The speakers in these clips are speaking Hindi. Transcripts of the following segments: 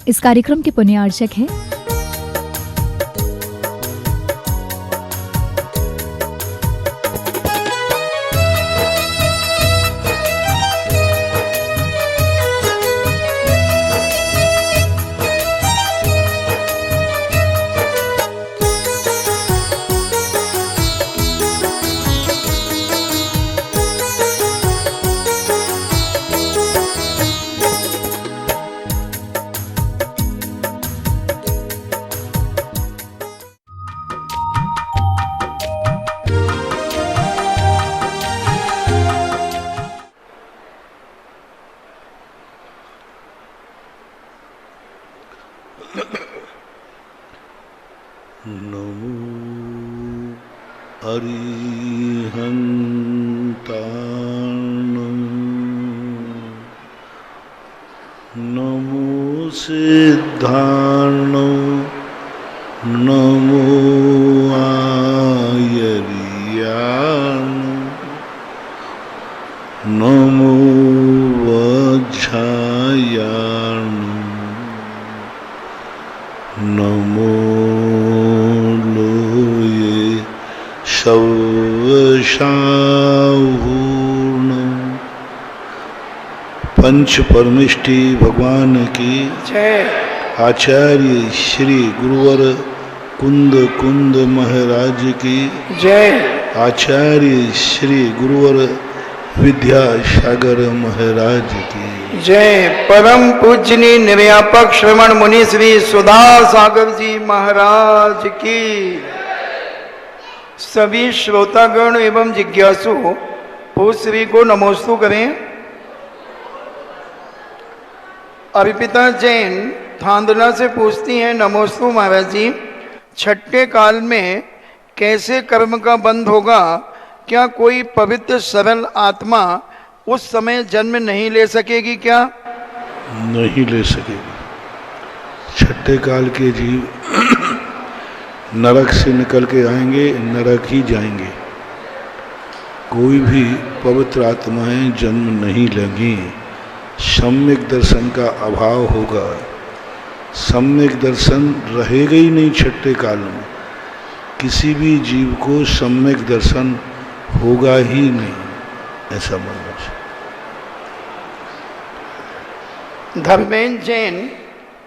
इस कार्यक्रम के पुण्यार्चक हैं नमो अरिहन्ताणं नमो सिद्धार्णं नमो आयर्याणं नमो वज्रायाणं नमो शवशाहूर्णं। पंच परमिष्टि भगवान की जय। आचार्य श्री गुरुवर कुंद महाराज की जय। आचार्य श्री गुरुवर विद्यासागर महाराज की जय। परम पूजनी निर्व्यापक श्रवण मुनि श्री सुधा सागर जी महाराज की। सभी श्रोतागण एवं जिज्ञासु श्री को नमोस्तु करें। अर्पिता जैन थांदला से पूछती हैं, नमोस्तु महाराज जी, छठे काल में कैसे कर्म का बंध होगा? क्या कोई पवित्र सरल आत्मा उस समय जन्म नहीं ले सकेगी? क्या नहीं ले सकेगी? छठे काल के जीव नरक से निकल के आएंगे, नरक ही जाएंगे। कोई भी पवित्र आत्माएं जन्म नहीं लेंगी। सम्यक दर्शन का अभाव होगा। सम्यक दर्शन रहेगा ही नहीं छठे काल में। किसी भी जीव को सम्यक दर्शन होगा ही नहीं, ऐसा मानना चाहिए। धर्मेंद्र जैन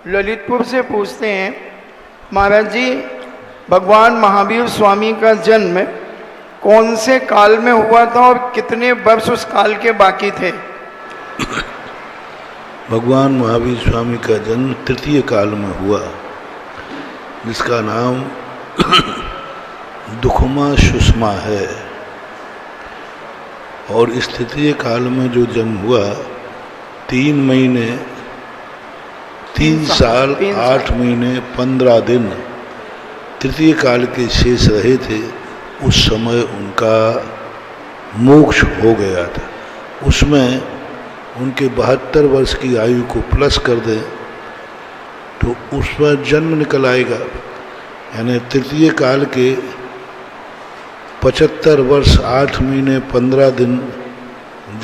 ललितपुर से पूछते हैं, महाराज जी, भगवान महावीर स्वामी का जन्म कौन से काल में हुआ था और कितने वर्ष उस काल के बाकी थे? भगवान महावीर स्वामी का जन्म तृतीय काल में हुआ, जिसका नाम दुखमा सुषमा है। और इस तृतीय काल में जो जन्म हुआ 3 महीने 3 साल 8 महीने 15 दिन तृतीय काल के शेष रहे थे। उस समय उनका मोक्ष हो गया था। उसमें उनके 72 वर्ष की आयु को प्लस कर दें तो उसमें जन्म निकल आएगा। यानी तृतीय काल के 75 वर्ष 8 महीने 15 दिन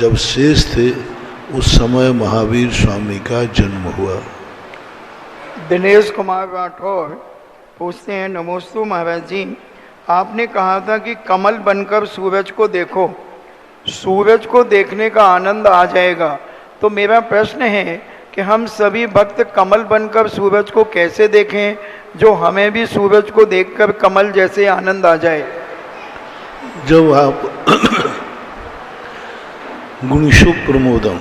जब शेष थे, उस समय महावीर स्वामी का जन्म हुआ। दिनेश कुमार राठौर पूछते हैं, नमोस्तु महाराज जी, आपने कहा था कि कमल बनकर सूरज को देखो, सूरज को देखने का आनंद आ जाएगा। तो मेरा प्रश्न है कि हम सभी भक्त कमल बनकर सूरज को कैसे देखें, जो हमें भी सूरज को देखकर कमल जैसे आनंद आ जाए? जब आप गुणेशु प्रमोदम,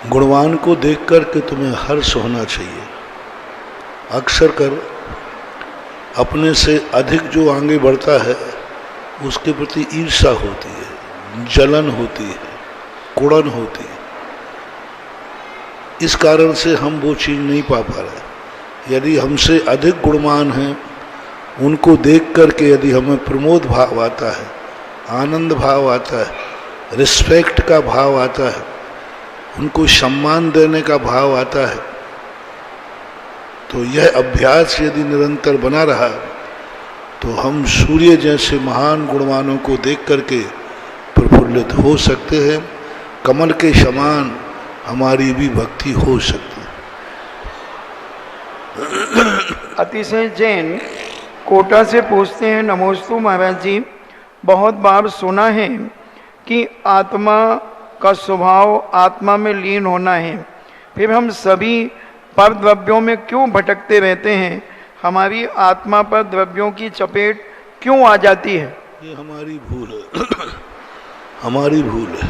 गुणवान को देख कर के तुम्हें हर्ष होना चाहिए। अक्सर कर अपने से अधिक जो आगे बढ़ता है उसके प्रति ईर्ष्या होती है, जलन होती है, कुड़न होती है। इस कारण से हम वो चीज़ नहीं पा रहे। यदि हमसे अधिक गुणवान हैं, उनको देख कर के यदि हमें प्रमोद भाव आता है, आनंद भाव आता है, रिस्पेक्ट का भाव आता है, उनको सम्मान देने का भाव आता है, तो यह अभ्यास यदि निरंतर बना रहा तो हम सूर्य जैसे महान गुणवानों को देख करके प्रफुल्लित हो सकते हैं। कमल के समान हमारी भी भक्ति हो सकती है। अतिशय जैन कोटा से पूछते हैं, नमोस्तु महाराज जी, बहुत बार सुना है कि आत्मा का स्वभाव आत्मा में लीन होना है, फिर हम सभी पर द्रव्यों में क्यों भटकते रहते हैं? हमारी आत्मा पर द्रव्यों की चपेट क्यों आ जाती है? ये हमारी भूल है। हमारी भूल है।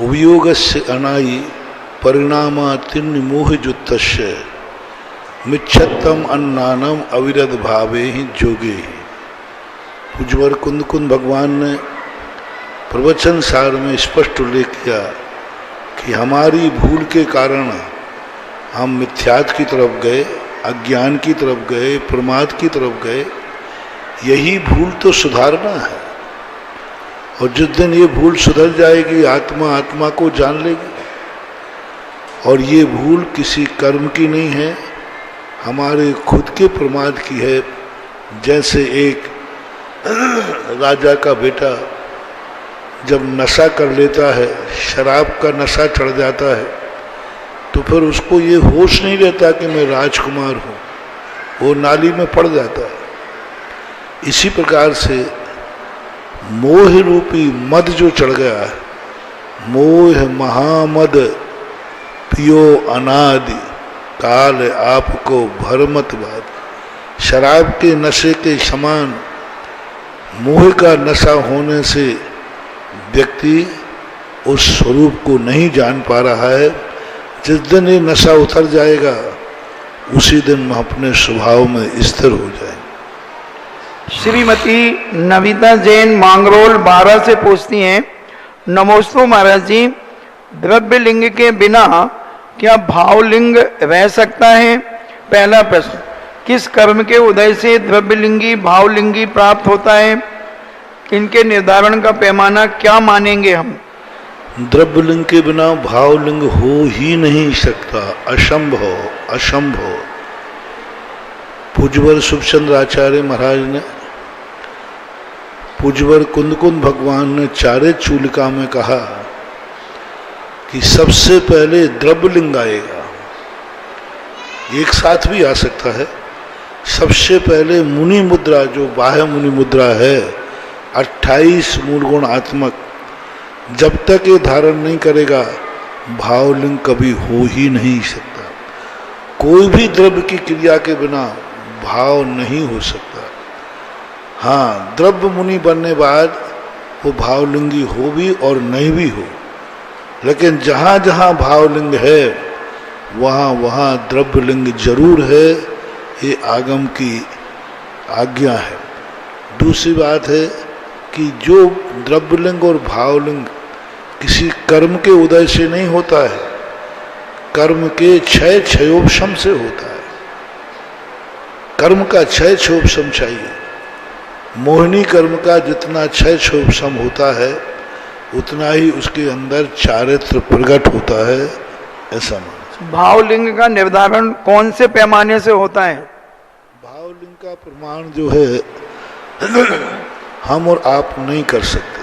उपयोगस्य अनायि परिणामातिन मोहजुत्तस्य मिच्छत्तम अन्नानम अविरत भावे ही जोगे ही। पूज्यवर कुंद कुंद भगवान ने प्रवचन सार में स्पष्ट उल्लेख किया कि हमारी भूल के कारण हम मिथ्यात्व की तरफ गए, अज्ञान की तरफ गए, प्रमाद की तरफ गए। यही भूल तो सुधारना है, और जिस दिन ये भूल सुधर जाएगी आत्मा आत्मा को जान लेगी। और ये भूल किसी कर्म की नहीं है, हमारे खुद के प्रमाद की है। जैसे एक राजा का बेटा जब नशा कर लेता है, शराब का नशा चढ़ जाता है, तो फिर उसको ये होश नहीं रहता कि मैं राजकुमार हूँ, वो नाली में पड़ जाता है। इसी प्रकार से मोह रूपी मद जो चढ़ गया है, मोह महामद पियो अनादि काल आपको भरमत बाद। शराब के नशे के समान मोह का नशा होने से व्यक्ति उस स्वरूप को नहीं जान पा रहा है। जिस दिन ये नशा उतर जाएगा उसी दिन हम अपने स्वभाव में स्थिर हो जाएंगे। श्रीमती नविता जैन मांगरोल 12 से पूछती हैं, नमोस्तु महाराज जी, द्रव्य लिंग के बिना क्या भावलिंग रह सकता है? पहला प्रश्न, किस कर्म के उदय से द्रव्यलिंगी भावलिंगी प्राप्त होता है? इनके निर्धारण का पैमाना क्या मानेंगे हम? द्रव्यलिंग के बिना भावलिंग हो ही नहीं सकता, असंभव असंभव। पूज्यवर शुभचंद्र आचार्य महाराज ने, पूज्यवर कुंद कुंद भगवान ने चारे चूलिका में कहा कि सबसे पहले द्रव्यलिंग आएगा, एक साथ भी आ सकता है। सबसे पहले मुनि मुद्रा, जो बाह्य मुनि मुद्रा है, 28 मूल गुण आत्मक, जब तक ये धारण नहीं करेगा भावलिंग कभी हो ही नहीं सकता। कोई भी द्रव्य की क्रिया के बिना भाव नहीं हो सकता। हाँ, द्रव्य मुनि बनने बाद वो भावलिंगी हो भी और नहीं भी हो, लेकिन जहाँ जहाँ भावलिंग है वहाँ वहाँ द्रव्यलिंग जरूर है। ये आगम की आज्ञा है। दूसरी बात है कि जो द्रव्यलिंग और भावलिंग किसी कर्म के उदय से नहीं होता है, कर्म के क्षय क्षयोपशम से होता है। कर्म का क्षय क्षयोपशम चाहिए। मोहिनी कर्म का जितना क्षय क्षयोपशम होता है उतना ही उसके अंदर चारित्र प्रकट होता है, ऐसा मानो। भावलिंग का निर्धारण कौन से पैमाने से होता है? भावलिंग का प्रमाण जो है हम और आप नहीं कर सकते।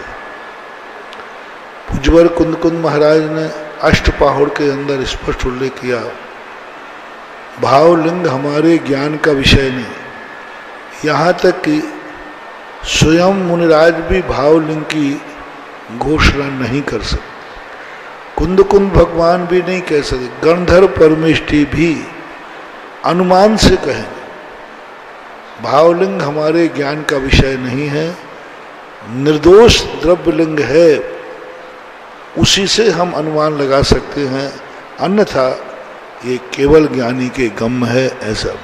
पूज्यवर कुंद कुंद महाराज ने अष्टपाहुड़ के अंदर स्पष्ट उल्लेख किया, भावलिंग हमारे ज्ञान का विषय नहीं। यहाँ तक कि स्वयं मुनिराज भी भावलिंग की घोषणा नहीं कर सकते, कुंद कुंद भगवान भी नहीं कह सकते, गंधर्व परमेष्टि भी अनुमान से कहेंगे। भावलिंग हमारे ज्ञान का विषय नहीं है, निर्दोष द्रव्यलिंग है, उसी से हम अनुमान लगा सकते हैं, अन्यथा ये केवल ज्ञानी के गम है, ऐसा।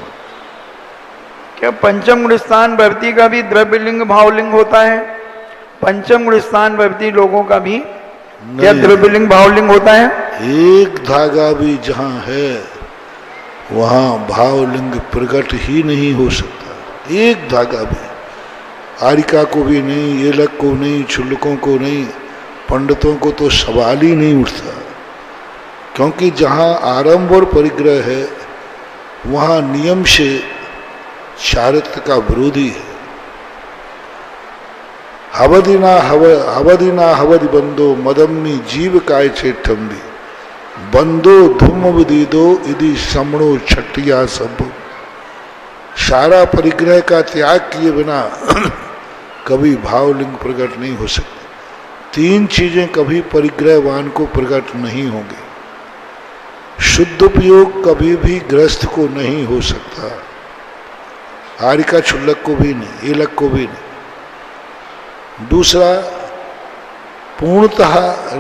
क्या पंचम गुण स्थान भक्ति का भी द्रव्यलिंग भावलिंग होता है? पंचम गुण स्थान भक्ति लोगों का भी क्या द्रव्यलिंग भावलिंग होता है? एक धागा भी जहाँ है वहाँ भावलिंग प्रकट ही नहीं हो सकता। एक धागा भी, आरिका को भी नहीं, एलक को नहीं, छुल्लकों को नहीं, पंडितों को तो सवाल ही नहीं उठता। क्योंकि जहाँ आरंभ और परिग्रह है वहाँ नियम से चारित्र का विरोधी है। हवदिना हवदि बंदो मदम्मी जीव काय चेठम्बी, बंदो धूम विदिदो यदि समणो छटिया सब। सारा परिग्रह का त्याग किए बिना कभी भावलिंग प्रकट नहीं हो सकते। तीन चीजें कभी परिग्रहवान को प्रकट नहीं होंगे। शुद्ध उपयोग कभी भी गृहस्थ को नहीं हो सकता, आरिका क्षुल्लक को भी नहीं, एलक को भी नहीं। दूसरा, पूर्णतः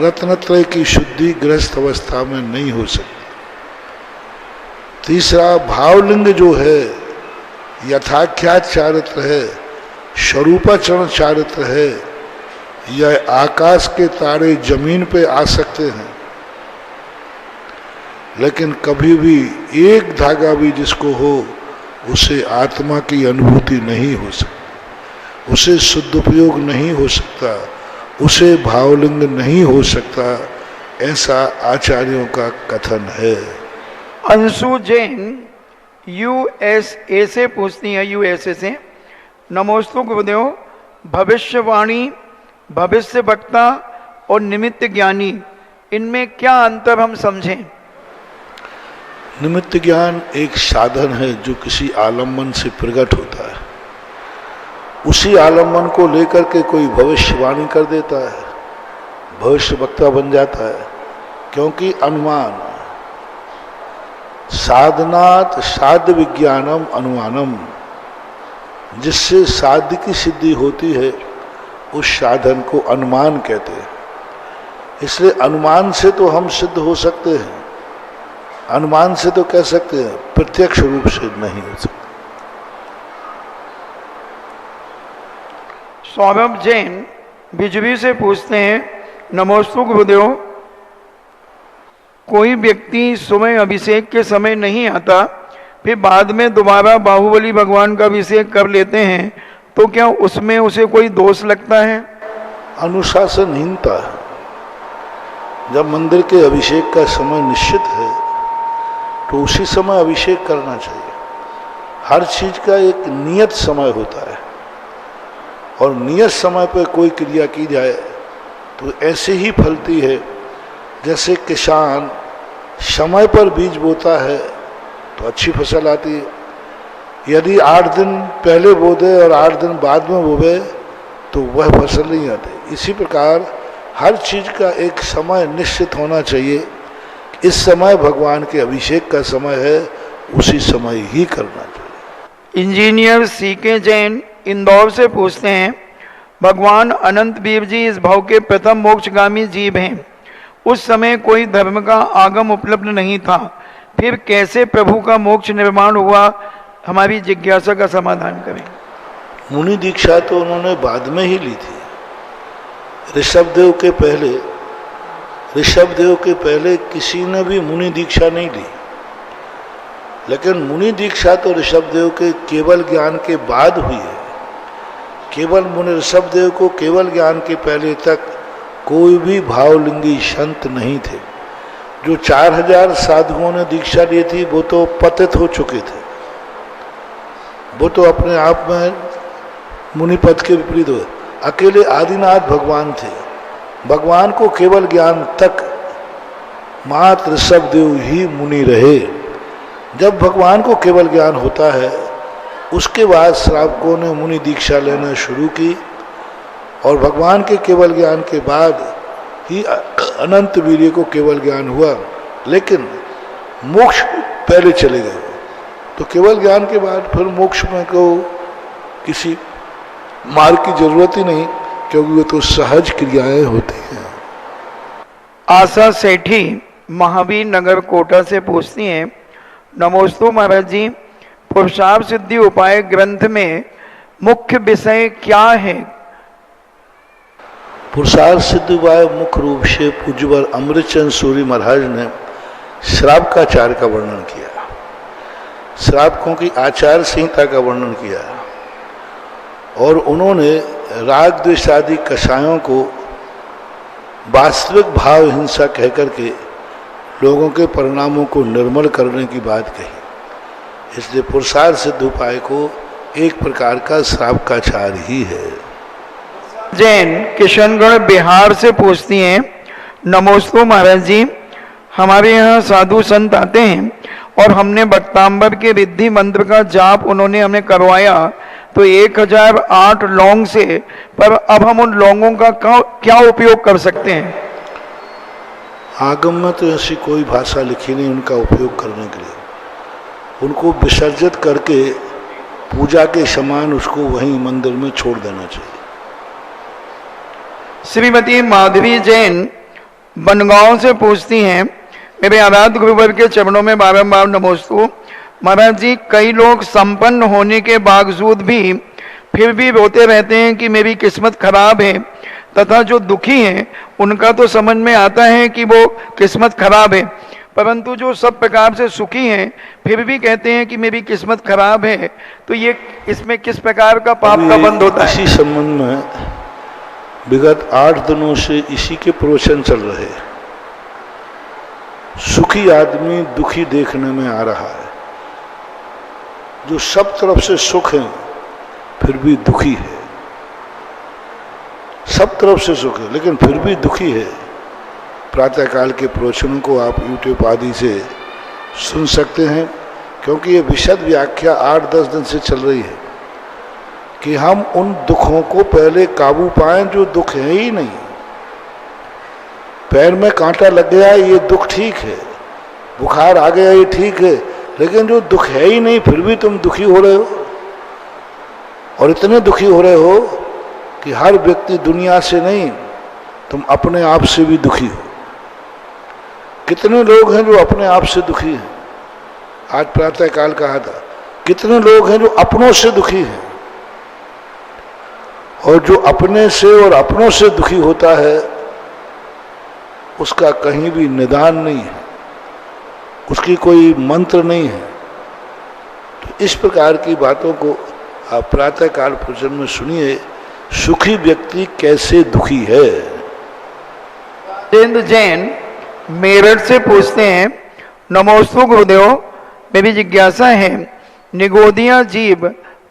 रत्नत्रय की शुद्धि गृहस्थ अवस्था में नहीं हो सकती। तीसरा, भावलिंग जो है यथाख्यात चारित्र है, स्वरूपाचरण चारित्र है। यह आकाश के तारे जमीन पे आ सकते हैं, लेकिन कभी भी एक धागा भी जिसको हो उसे आत्मा की अनुभूति नहीं हो सकती, उसे शुद्ध उपयोग नहीं हो सकता, उसे भावलिंग नहीं हो सकता, ऐसा आचार्यों का कथन है। अंशु जैन यूएसए से पूछती है, यूएसए से, नमोस्तु गुरुदेव, भविष्यवाणी, भविष्य वक्ता और निमित्त ज्ञानी, इनमें क्या अंतर हम समझें? निमित्त ज्ञान एक साधन है जो किसी आलम्बन से प्रकट होता है। उसी आलम्बन को लेकर के कोई भविष्यवाणी कर देता है, भविष्य वक्ता बन जाता है, क्योंकि अनुमान, साधनात् साध्य विज्ञानम अनुमानम, जिससे साध्य की सिद्धि होती है उस साधन को अनुमान कहते हैं। इसलिए अनुमान से तो हम सिद्ध हो सकते हैं, अनुमान से तो कह सकते हैं, प्रत्यक्ष रूप से नहीं हो सकते। सौरभ जैन बिजली से पूछते हैं, नमोस्तु गुरुदेव, कोई व्यक्ति सुबह अभिषेक के समय नहीं आता, फिर बाद में दोबारा बाहुबली भगवान का अभिषेक कर लेते हैं, तो क्या उसमें उसे कोई दोष लगता है? अनुशासनहीनता है। जब मंदिर के अभिषेक का समय निश्चित है तो उसी समय अभिषेक करना चाहिए। हर चीज का एक नियत समय होता है, और नियत समय पर कोई क्रिया की जाए तो ऐसे ही फलती है। जैसे किसान समय पर बीज बोता है तो अच्छी फसल आती है। यदि 8 दिन पहले बो दे और 8 दिन बाद में बोवे तो वह फसल नहीं आती। इसी प्रकार हर चीज का एक समय निश्चित होना चाहिए। इस समय भगवान के अभिषेक का समय है, उसी समय ही करना चाहिए। इंजीनियर सीके जैन इंदौर से पूछते हैं, भगवान अनंत वीर जी इस भाव के प्रथम मोक्षगामी जीव हैं। उस समय कोई धर्म का आगम उपलब्ध नहीं था, फिर कैसे प्रभु का मोक्ष निर्माण हुआ? हमारी जिज्ञासा का समाधान करें। मुनि दीक्षा तो उन्होंने बाद में ही ली थी। ऋषभदेव के पहले किसी ने भी मुनि दीक्षा नहीं ली, लेकिन मुनि दीक्षा तो ऋषभदेव के केवल ज्ञान के बाद हुई है। केवल मुनि ऋषभदेव को केवल ज्ञान के पहले तक कोई भी भावलिंगी संत नहीं थे। जो 4000 साधुओं ने दीक्षा ली थी वो तो पतित हो चुके थे, वो तो अपने आप में मुनि पद के विपरीत हुए। अकेले आदिनाथ भगवान थे। भगवान को केवल ज्ञान तक मात्र ऋषभदेव ही मुनि रहे। जब भगवान को केवल ज्ञान होता है उसके बाद श्रावकों ने मुनि दीक्षा लेना शुरू की, और भगवान के केवल ज्ञान के बाद ही अनंत वीर्य को केवल ज्ञान हुआ। लेकिन मोक्ष पहले चले गए, तो केवल ज्ञान के बाद फिर मोक्ष में को किसी मार्ग की जरूरत ही नहीं, क्योंकि वो तो सहज क्रियाएं होती हैं। आशा सेठी महावीर नगर कोटा से पूछती हैं, नमोस्तु महाराज जी, पुरुषार्थ सिद्धि उपाय ग्रंथ में मुख्य विषय क्या है? पुरुषार्थ सिद्धि उपाय मुख्य रूप से पूज्यवर अमृतचंद सूरी महाराज ने श्रावकाचार का वर्णन किया, श्रावकों की आचार संहिता का वर्णन किया, और उन्होंने राग द्वेष आदि कषायों को वास्तविक भाव हिंसा कहकर के लोगों के परिणामों को निर्मल करने की बात कही। इसलिए पुरुषार्थ सिद्ध उपाय को एक प्रकार का श्रावकाचार ही है। जैन किशनगढ़ बिहार से पूछती हैं, नमोस्तु महाराज जी, हमारे यहाँ साधु संत आते हैं और हमने बक्तांबर के रिद्धि मंत्र का जाप उन्होंने हमें करवाया तो 1008 लौंग से, पर अब हम उन लौंगों का क्या उपयोग कर सकते हैं? आगम में तो ऐसी कोई भाषा लिखी नहीं उनका उपयोग करने के लिए। उनको विसर्जित करके पूजा के समान उसको वहीं मंदिर में छोड़ देना चाहिए। श्रीमती माधवी जैन बनगांव से पूछती हैं, मेरे आराध्य गुरुवर के चरणों में बारंबार नमोस्तु। महाराज जी, कई लोग संपन्न होने के बावजूद भी फिर भी रोते रहते हैं कि मेरी किस्मत खराब है, तथा जो दुखी हैं उनका तो समझ में आता है कि वो किस्मत खराब है, परंतु जो सब प्रकार से सुखी हैं फिर भी कहते हैं कि मेरी किस्मत खराब है। तो ये इसमें किस प्रकार का पाप का बंध होता है? इसी संबंध में विगत 8 दिनों से इसी के प्रवचन चल रहे। सुखी आदमी दुखी देखने में आ रहा है, जो सब तरफ से सुख है फिर भी दुखी है, सब तरफ से सुख है लेकिन फिर भी दुखी है। प्रातःकाल के प्रवचनों को आप यूट्यूब आदि से सुन सकते हैं, क्योंकि ये विशद व्याख्या 8-10 दिन से चल रही है कि हम उन दुखों को पहले काबू पाएं जो दुख है ही नहीं। पैर में कांटा लग गया ये दुख ठीक है, बुखार आ गया ये ठीक है, लेकिन जो दुख है ही नहीं फिर भी तुम दुखी हो रहे हो, और इतने दुखी हो रहे हो कि हर व्यक्ति दुनिया से नहीं, तुम अपने आप से भी दुखी हो। कितने लोग हैं जो अपने आप से दुखी हैं? आज प्रातःकाल कहा था, कितने लोग हैं जो अपनों से दुखी हैं। और जो अपने से और अपनों से दुखी होता है उसका कहीं भी निदान नहीं है, उसकी कोई मंत्र नहीं है। तो इस प्रकार की बातों को आप प्रातःकाल प्रवचन में सुनिए, सुखी व्यक्ति कैसे दुखी है। राजेंद्र जैन मेरठ से पूछते हैं, नमोस्तु गुरुदेव, मेरी जिज्ञासा है निगोदिया जीव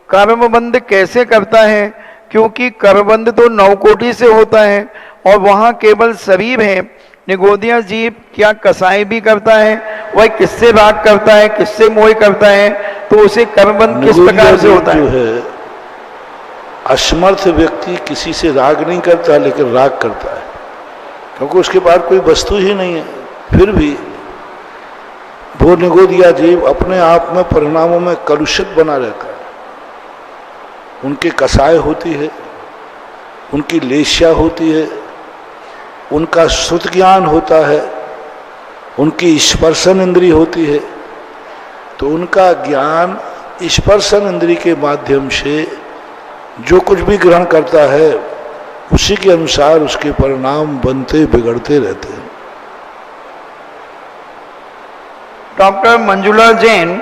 कर्मबंध कैसे करता है? क्योंकि कर्मबंध तो 9 कोटि से होता है और वहाँ केवल शरीर है। निगोदिया जीव क्या कसाई भी करता है? वह किससे राग करता है, किससे मोह करता है? तो उसे कर्मबंध किस प्रकार से होता है? जो है असमर्थ व्यक्ति किसी से राग नहीं करता, लेकिन राग करता है क्योंकि उसके पास कोई वस्तु ही नहीं है। फिर भी वो निगोदिया जीव अपने आप में परिणामों में कलुषित बना रहता है। उनके कसाय होती है, उनकी लेस्या होती है, उनका श्रुत ज्ञान होता है, उनकी स्पर्शन इंद्री होती है। तो उनका ज्ञान स्पर्शन इंद्री के माध्यम से जो कुछ भी ग्रहण करता है उसी के अनुसार उसके परिणाम बनते बिगड़ते रहते हैं। डॉक्टर मंजुला जैन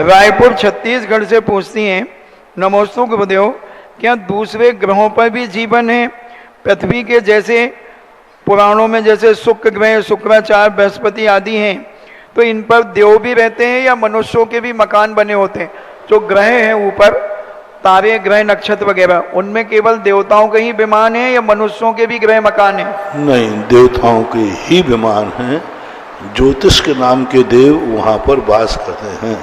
रायपुर छत्तीसगढ़ से पूछती हैं, नमोस्तु गुरुदेव, क्या दूसरे ग्रहों पर भी जीवन है? पृथ्वी के जैसे पुराणों में जैसे शुक्र ग्रह, शुक्राचार्य, बृहस्पति आदि हैं, तो इन पर देव भी रहते हैं या मनुष्यों के भी मकान बने होते हैं? जो ग्रह हैं ऊपर, तारे, ग्रह, नक्षत्र वगैरह, उनमें केवल देवताओं के ही विमान हैं या मनुष्यों के भी ग्रह मकान हैं? नहीं, देवताओं के ही विमान हैं। ज्योतिष के नाम के देव वहां पर वास करते हैं।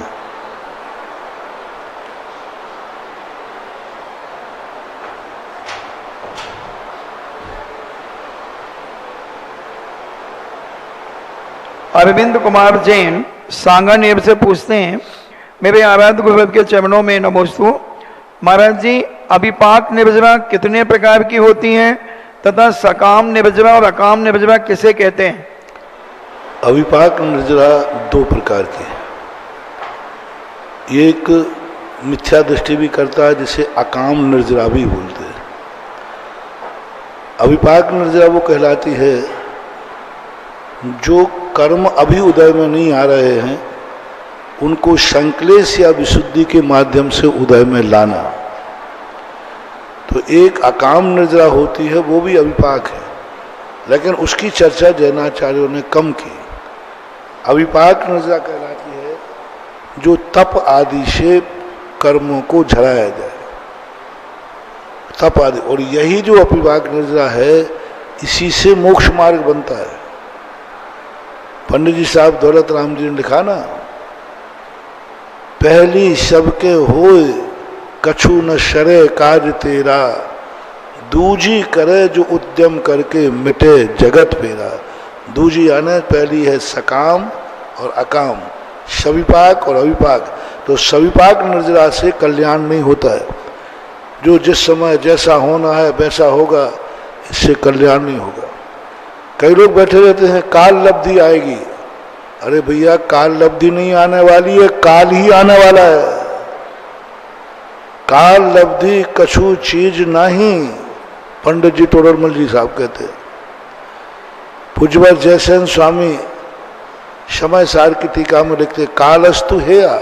अरविंद कुमार जैन सांगानेर से पूछते हैं, मेरे आराध्य गुरुदेव के चरणों में नमोस्तु। महाराज जी, अभिपाक निर्जरा कितने प्रकार की होती हैं तथा सकाम निर्जरा और अकाम निर्जरा किसे कहते हैं? अभिपाक निर्जरा 2 प्रकार की है। एक मिथ्या दृष्टि भी करता है जिसे अकाम निर्जरा भी बोलते हैं। अभिपाक निर्जरा वो कहलाती है जो कर्म अभी उदय में नहीं आ रहे हैं उनको संक्लेश या विशुद्धि के माध्यम से उदय में लाना। तो एक अकाम निर्जरा होती है, वो भी अभिपाक है, लेकिन उसकी चर्चा जैनाचार्यों ने कम की। अभिपाक निर्जरा कहलाती है जो तप आदि से कर्मों को झड़ाया जाए, तप आदि। और यही जो अभिपाक निर्जरा है, इसी से मोक्ष मार्ग बनता है। पंडित जी साहब दौलत राम जी ने लिखा ना, पहली सबके होए कछु न शरे काज तेरा, दूजी करे जो उद्यम करके मिटे जगत पेरा। दूजी यानी पहली है सकाम और अकाम, सविपाक और अविपाक। तो सविपाक निर्जरा से कल्याण नहीं होता है, जो जिस समय जैसा होना है वैसा होगा, इससे कल्याण नहीं होगा। कई लोग बैठे रहते हैं काल लब्धि आएगी। अरे भैया, काल लब्धि नहीं आने वाली है, काल ही आने वाला है। काल लब्धि कछु चीज नहीं, पंडित जी टोडरमल जी साहब कहते हैं। पूज्यवर जयसेन स्वामी समय सार की टीका में लिखते, कालस्तु हेया,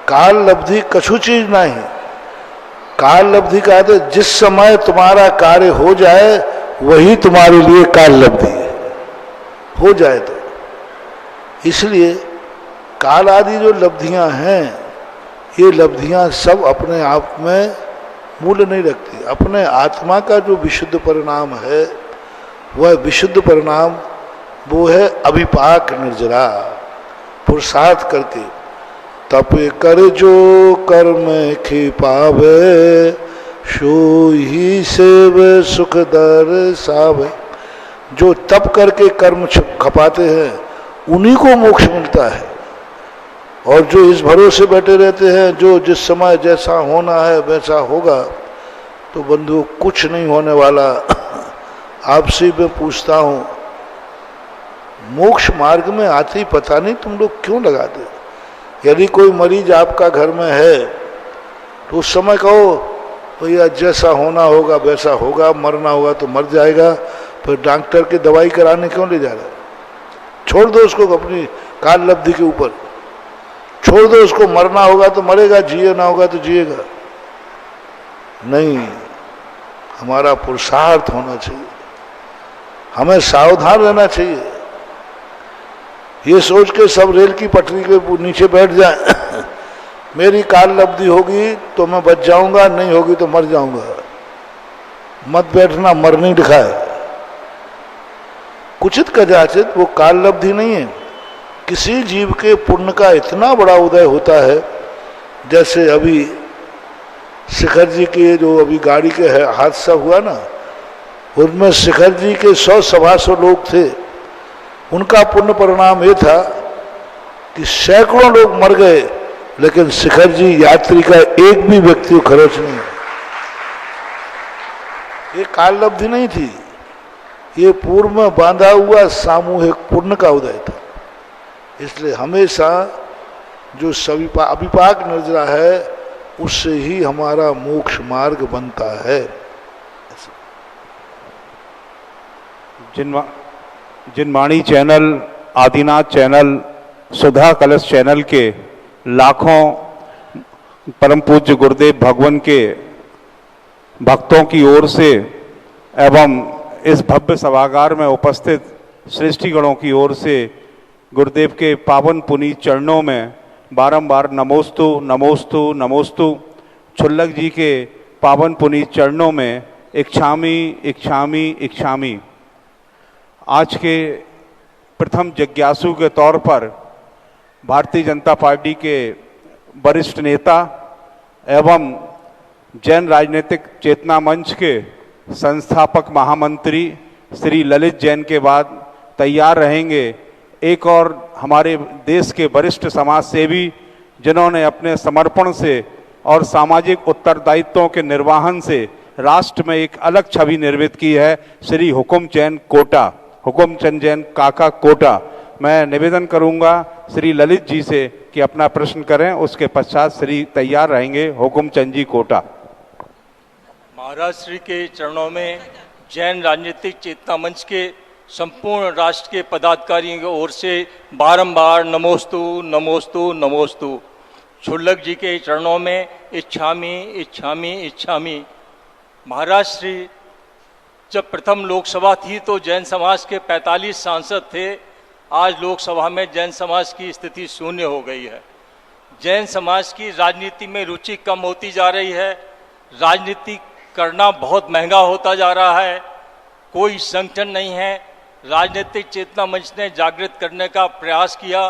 काल लब्धि कछु चीज नहीं। काल लब्धि का अर्थ जिस समय तुम्हारा कार्य हो जाए वही तुम्हारे लिए काल लब्धि है, हो जाए तो। इसलिए काल आदि जो लब्धियां हैं, ये लब्धियां सब अपने आप में मूल्य नहीं रखती। अपने आत्मा का जो विशुद्ध परिणाम है, वह विशुद्ध परिणाम वो है अभिपाक निर्जरा, पुरुषार्थ करके। तप कर जो कर्म खी पावे, सो ही सेव सुख दर्शावे। जो तप करके कर्म खपाते हैं उन्हीं को मोक्ष मिलता है। और जो इस भरोसे बैठे रहते हैं जो जिस समय जैसा होना है वैसा होगा, तो बंधु कुछ नहीं होने वाला। आपसे मैं पूछता हूँ, मोक्ष मार्ग में आते ही पता नहीं तुम लोग क्यों लगाते? यदि कोई मरीज आपका घर में है तो उस समय कहो भैया जैसा होना होगा वैसा होगा, मरना होगा तो मर जाएगा, फिर डॉक्टर की दवाई कराने क्यों ले जा रहा है? छोड़ दो उसको अपनी काल लब्धि के ऊपर, छोड़ दो उसको। मरना होगा तो मरेगा, जिए होगा तो जिएगा। नहीं, हमारा पुरुषार्थ होना चाहिए, हमें सावधान रहना चाहिए। ये सोच के सब रेल की पटरी के नीचे बैठ जाए मेरी काल लब्धि होगी तो मैं बच जाऊंगा, नहीं होगी तो मर जाऊंगा। मत बैठना, मर नहीं दिखाए। कुचित कदाचित वो काल लब्धि नहीं है। किसी जीव के पुण्य का इतना बड़ा उदय होता है, जैसे अभी शिखर जी के जो अभी गाड़ी के हादसा हुआ ना, उनमें शिखर जी के 100 सभासद लोग थे। उनका पुण्य परिणाम ये था कि सैकड़ों लोग मर गए, लेकिन शिखर जी यात्री का एक भी व्यक्ति को खर्च नहीं। ये काल लब्धि नहीं थी, ये पूर्व में बांधा हुआ सामूहिक पुण्य का उदय था। इसलिए हमेशा जो अभिपाक निर्जरा है, उससे ही हमारा मोक्ष मार्ग बनता है। जिनवाणी चैनल, आदिनाथ चैनल, सुधा कलश चैनल के लाखों परम पूज्य गुरुदेव भगवान के भक्तों की ओर से एवं इस भव्य सभागार में उपस्थित श्रेष्ठीगणों की ओर से गुरुदेव के पावन पुनीत चरणों में बारंबार नमोस्तु नमोस्तु नमोस्तु। छुल्लक जी के पावन पुनीत चरणों में इच्छामी इच्छामी इच्छामी। आज के प्रथम जिज्ञासु के तौर पर भारतीय जनता पार्टी के वरिष्ठ नेता एवं जैन राजनीतिक चेतना मंच के संस्थापक महामंत्री श्री ललित जैन के बाद तैयार रहेंगे एक और हमारे देश के वरिष्ठ समाज सेवी, जिन्होंने अपने समर्पण से और सामाजिक उत्तरदायित्वों के निर्वहन से राष्ट्र में एक अलग छवि निर्मित की है, श्री हुकुमचंद जैन काका कोटा। मैं निवेदन करूंगा श्री ललित जी से कि अपना प्रश्न करें, उसके पश्चात श्री तैयार रहेंगे हुकुमचंद जी कोटा। महाराज श्री के चरणों में जैन राजनीतिक चेतना मंच के संपूर्ण राष्ट्र के पदाधिकारियों की ओर से बारंबार नमोस्तु नमोस्तु नमोस्तु। छुल्लक जी के चरणों में इच्छामी इच्छामी इच्छामी। महाराज श्री जब प्रथम लोकसभा थी तो जैन समाज के 45 सांसद थे। आज लोकसभा में जैन समाज की स्थिति शून्य हो गई है। जैन समाज की राजनीति में रुचि कम होती जा रही है। राजनीति करना बहुत महंगा होता जा रहा है। कोई संगठन नहीं है, राजनीतिक चेतना मंच ने जागृत करने का प्रयास किया,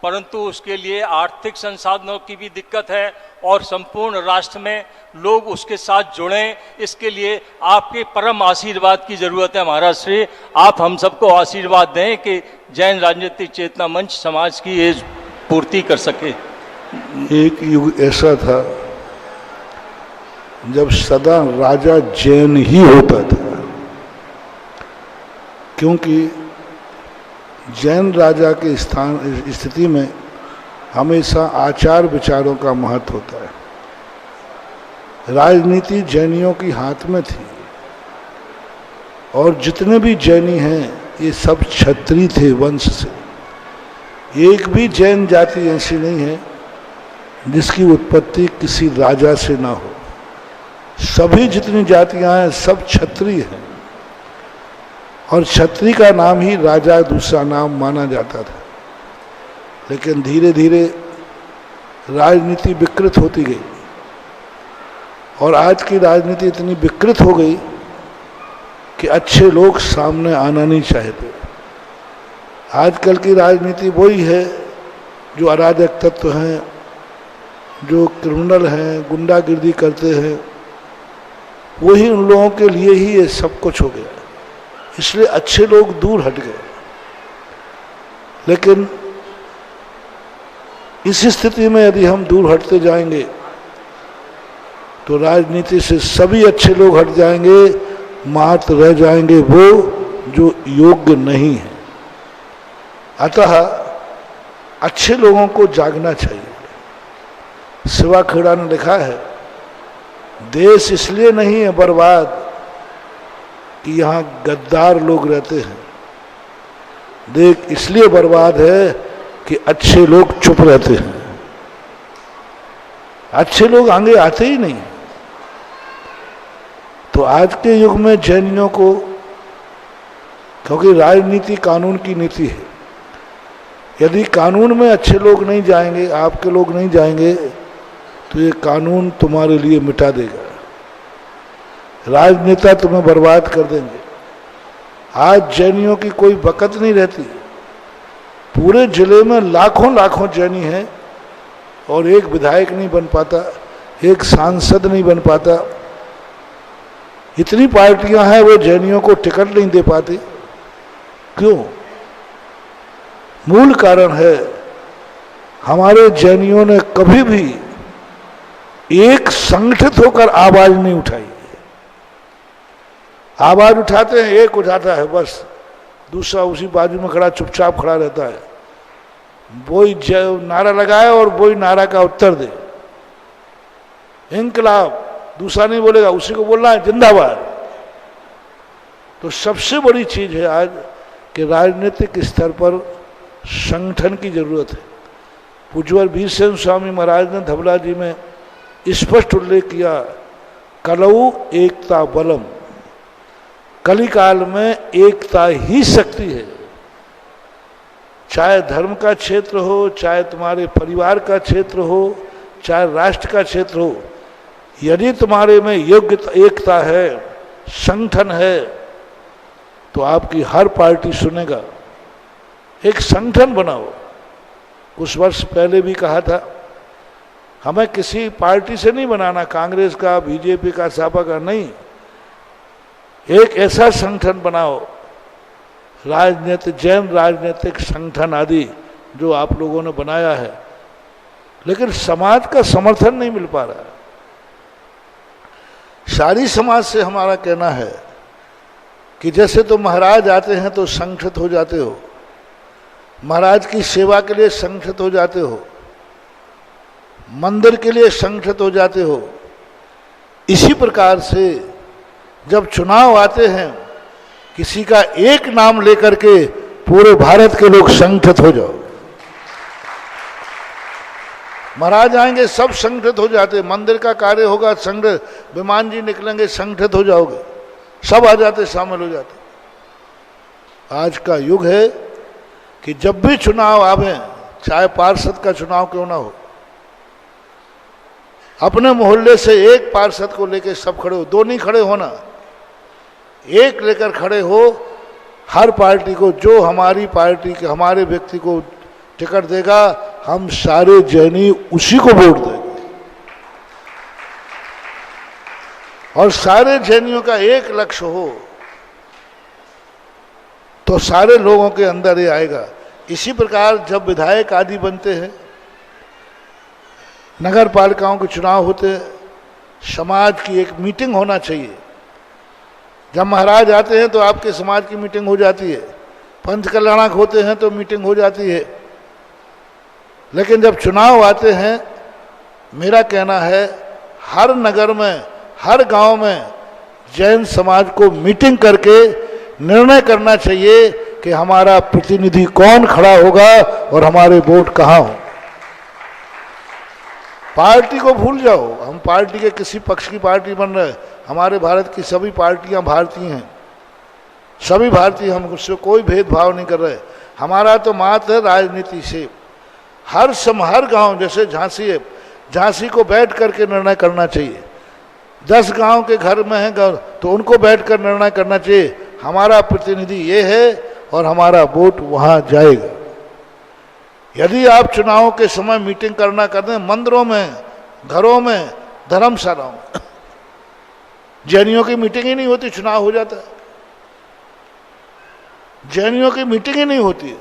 परंतु उसके लिए आर्थिक संसाधनों की भी दिक्कत है और संपूर्ण राष्ट्र में लोग उसके साथ जुड़ें, इसके लिए आपके परम आशीर्वाद की जरूरत है। महाराज श्री, आप हम सबको आशीर्वाद दें कि जैन राजनीतिक चेतना मंच समाज की ये पूर्ति कर सके। एक युग ऐसा था जब सदा राजा जैन ही होता था, क्योंकि जैन राजा के स्थिति में हमेशा आचार विचारों का महत्व होता है। राजनीति जैनियों की हाथ में थी और जितने भी जैनी हैं ये सब क्षत्रिय थे वंश से। एक भी जैन जाति ऐसी नहीं है जिसकी उत्पत्ति किसी राजा से ना हो। सभी जितनी जातियां हैं सब क्षत्रिय हैं और क्षत्रिय का नाम ही राजा दूसरा नाम माना जाता था। लेकिन धीरे धीरे राजनीति विकृत होती गई और आज की राजनीति इतनी विकृत हो गई कि अच्छे लोग सामने आना नहीं चाहते। आजकल की राजनीति वही है जो अराजक तत्व हैं, जो क्रिमिनल हैं, गुंडागिर्दी करते हैं, वही उन लोगों के लिए ही ये सब कुछ हो गया। इसलिए अच्छे लोग दूर हट गए। लेकिन इस स्थिति में यदि हम दूर हटते जाएंगे तो राजनीति से सभी अच्छे लोग हट जाएंगे, मात्र रह जाएंगे वो जो योग्य नहीं है। अतः अच्छे लोगों को जागना चाहिए। शिवा खेड़ा ने लिखा है, देश इसलिए नहीं है बर्बाद कि यहाँ गद्दार लोग रहते हैं, देश इसलिए बर्बाद है कि अच्छे लोग चुप रहते हैं। अच्छे लोग आगे आते ही नहीं। तो आज के युग में जैनियों को, क्योंकि राजनीति कानून की नीति है, यदि कानून में अच्छे लोग नहीं जाएंगे, आपके लोग नहीं जाएंगे, तो ये कानून तुम्हारे लिए मिटा देगा। राजनेता तुम्हें बर्बाद कर देंगे। आज जैनियों की कोई बकत नहीं रहती। पूरे जिले में लाखों लाखों जैनी हैं और एक विधायक नहीं बन पाता, एक सांसद नहीं बन पाता। इतनी पार्टियां हैं वो जैनियों को टिकट नहीं दे पाती। क्यों? मूल कारण है हमारे जैनियों ने कभी भी एक संगठित होकर आवाज नहीं उठाई। आवाज उठाते हैं, एक उठाता है बस, दूसरा उसी बाजू में खड़ा चुपचाप खड़ा रहता है, वही नारा लगाए और वही नारा का उत्तर दे। इनकलाब, दूसरा नहीं बोलेगा, उसी को बोलना है जिंदाबाद। तो सबसे बड़ी चीज है आज कि राजनीतिक स्तर पर संगठन की जरूरत है। पूज्यवर वीरसेन स्वामी महाराज ने धबला जी में स्पष्ट उल्लेख किया, कलऊ एकता बलम। कलिकाल में एकता ही शक्ति है। चाहे धर्म का क्षेत्र हो, चाहे तुम्हारे परिवार का क्षेत्र हो, चाहे राष्ट्र का क्षेत्र हो, यदि तुम्हारे में योग्यता एकता है, संगठन है, तो आपकी हर पार्टी सुनेगा। एक संगठन बनाओ। कुछ वर्ष पहले भी कहा था, हमें किसी पार्टी से नहीं बनाना, कांग्रेस का, बीजेपी का, सपा का नहीं। एक ऐसा संगठन बनाओ, राजनीतिक जैन राजनीतिक संगठन आदि जो आप लोगों ने बनाया है, लेकिन समाज का समर्थन नहीं मिल पा रहा। सारी समाज से हमारा कहना है कि जैसे तो महाराज आते हैं तो संगठित हो जाते हो, महाराज की सेवा के लिए संगठित हो जाते हो, मंदिर के लिए संगठित हो जाते हो। इसी प्रकार से जब चुनाव आते हैं, किसी का एक नाम लेकर के पूरे भारत के लोग संगठित हो जाओ। महाराज आएंगे सब संगठित हो जाते, मंदिर का कार्य होगा संगठित, विमान जी निकलेंगे संगठित हो जाओगे, सब आ जाते, शामिल हो जाते। आज का युग है कि जब भी चुनाव आवे, चाहे पार्षद का चुनाव क्यों ना हो, अपने मोहल्ले से एक पार्षद को लेकर सब खड़े हो। दो नहीं खड़े होना, एक लेकर खड़े हो, हर पार्टी को, जो हमारी पार्टी के हमारे व्यक्ति को टिकट देगा, हम सारे जैनी उसी को वोट देंगे। और सारे जैनियों का एक लक्ष्य हो तो सारे लोगों के अंदर ये आएगा। इसी प्रकार जब विधायक आदि बनते हैं, नगर पालिकाओं के चुनाव होते हैं, समाज की एक मीटिंग होना चाहिए। जब महाराज आते हैं तो आपके समाज की मीटिंग हो जाती है, पंच कल्याणक होते हैं तो मीटिंग हो जाती है। लेकिन जब चुनाव आते हैं, मेरा कहना है हर नगर में, हर गांव में जैन समाज को मीटिंग करके निर्णय करना चाहिए कि हमारा प्रतिनिधि कौन खड़ा होगा और हमारे वोट कहाँ हो। पार्टी को भूल जाओ, हम पार्टी के किसी पक्ष की पार्टी बन रहे। हमारे भारत की सभी पार्टियां भारतीय हैं, सभी भारतीय, हम उससे कोई भेदभाव नहीं कर रहे। हमारा तो मात है राजनीति से। हर गांव, जैसे झांसी है, झांसी को बैठ करके निर्णय करना चाहिए। 10 गांव के घर में है तो उनको बैठ कर निर्णय करना चाहिए, हमारा प्रतिनिधि ये है और हमारा वोट वहां जाएगा। यदि आप चुनाव के समय मीटिंग करना करते हैं मंदिरों में, घरों में, धर्मशालाओं में, जैनियों की मीटिंग ही नहीं होती, चुनाव हो जाता है। जैनियों की मीटिंग ही नहीं होती है।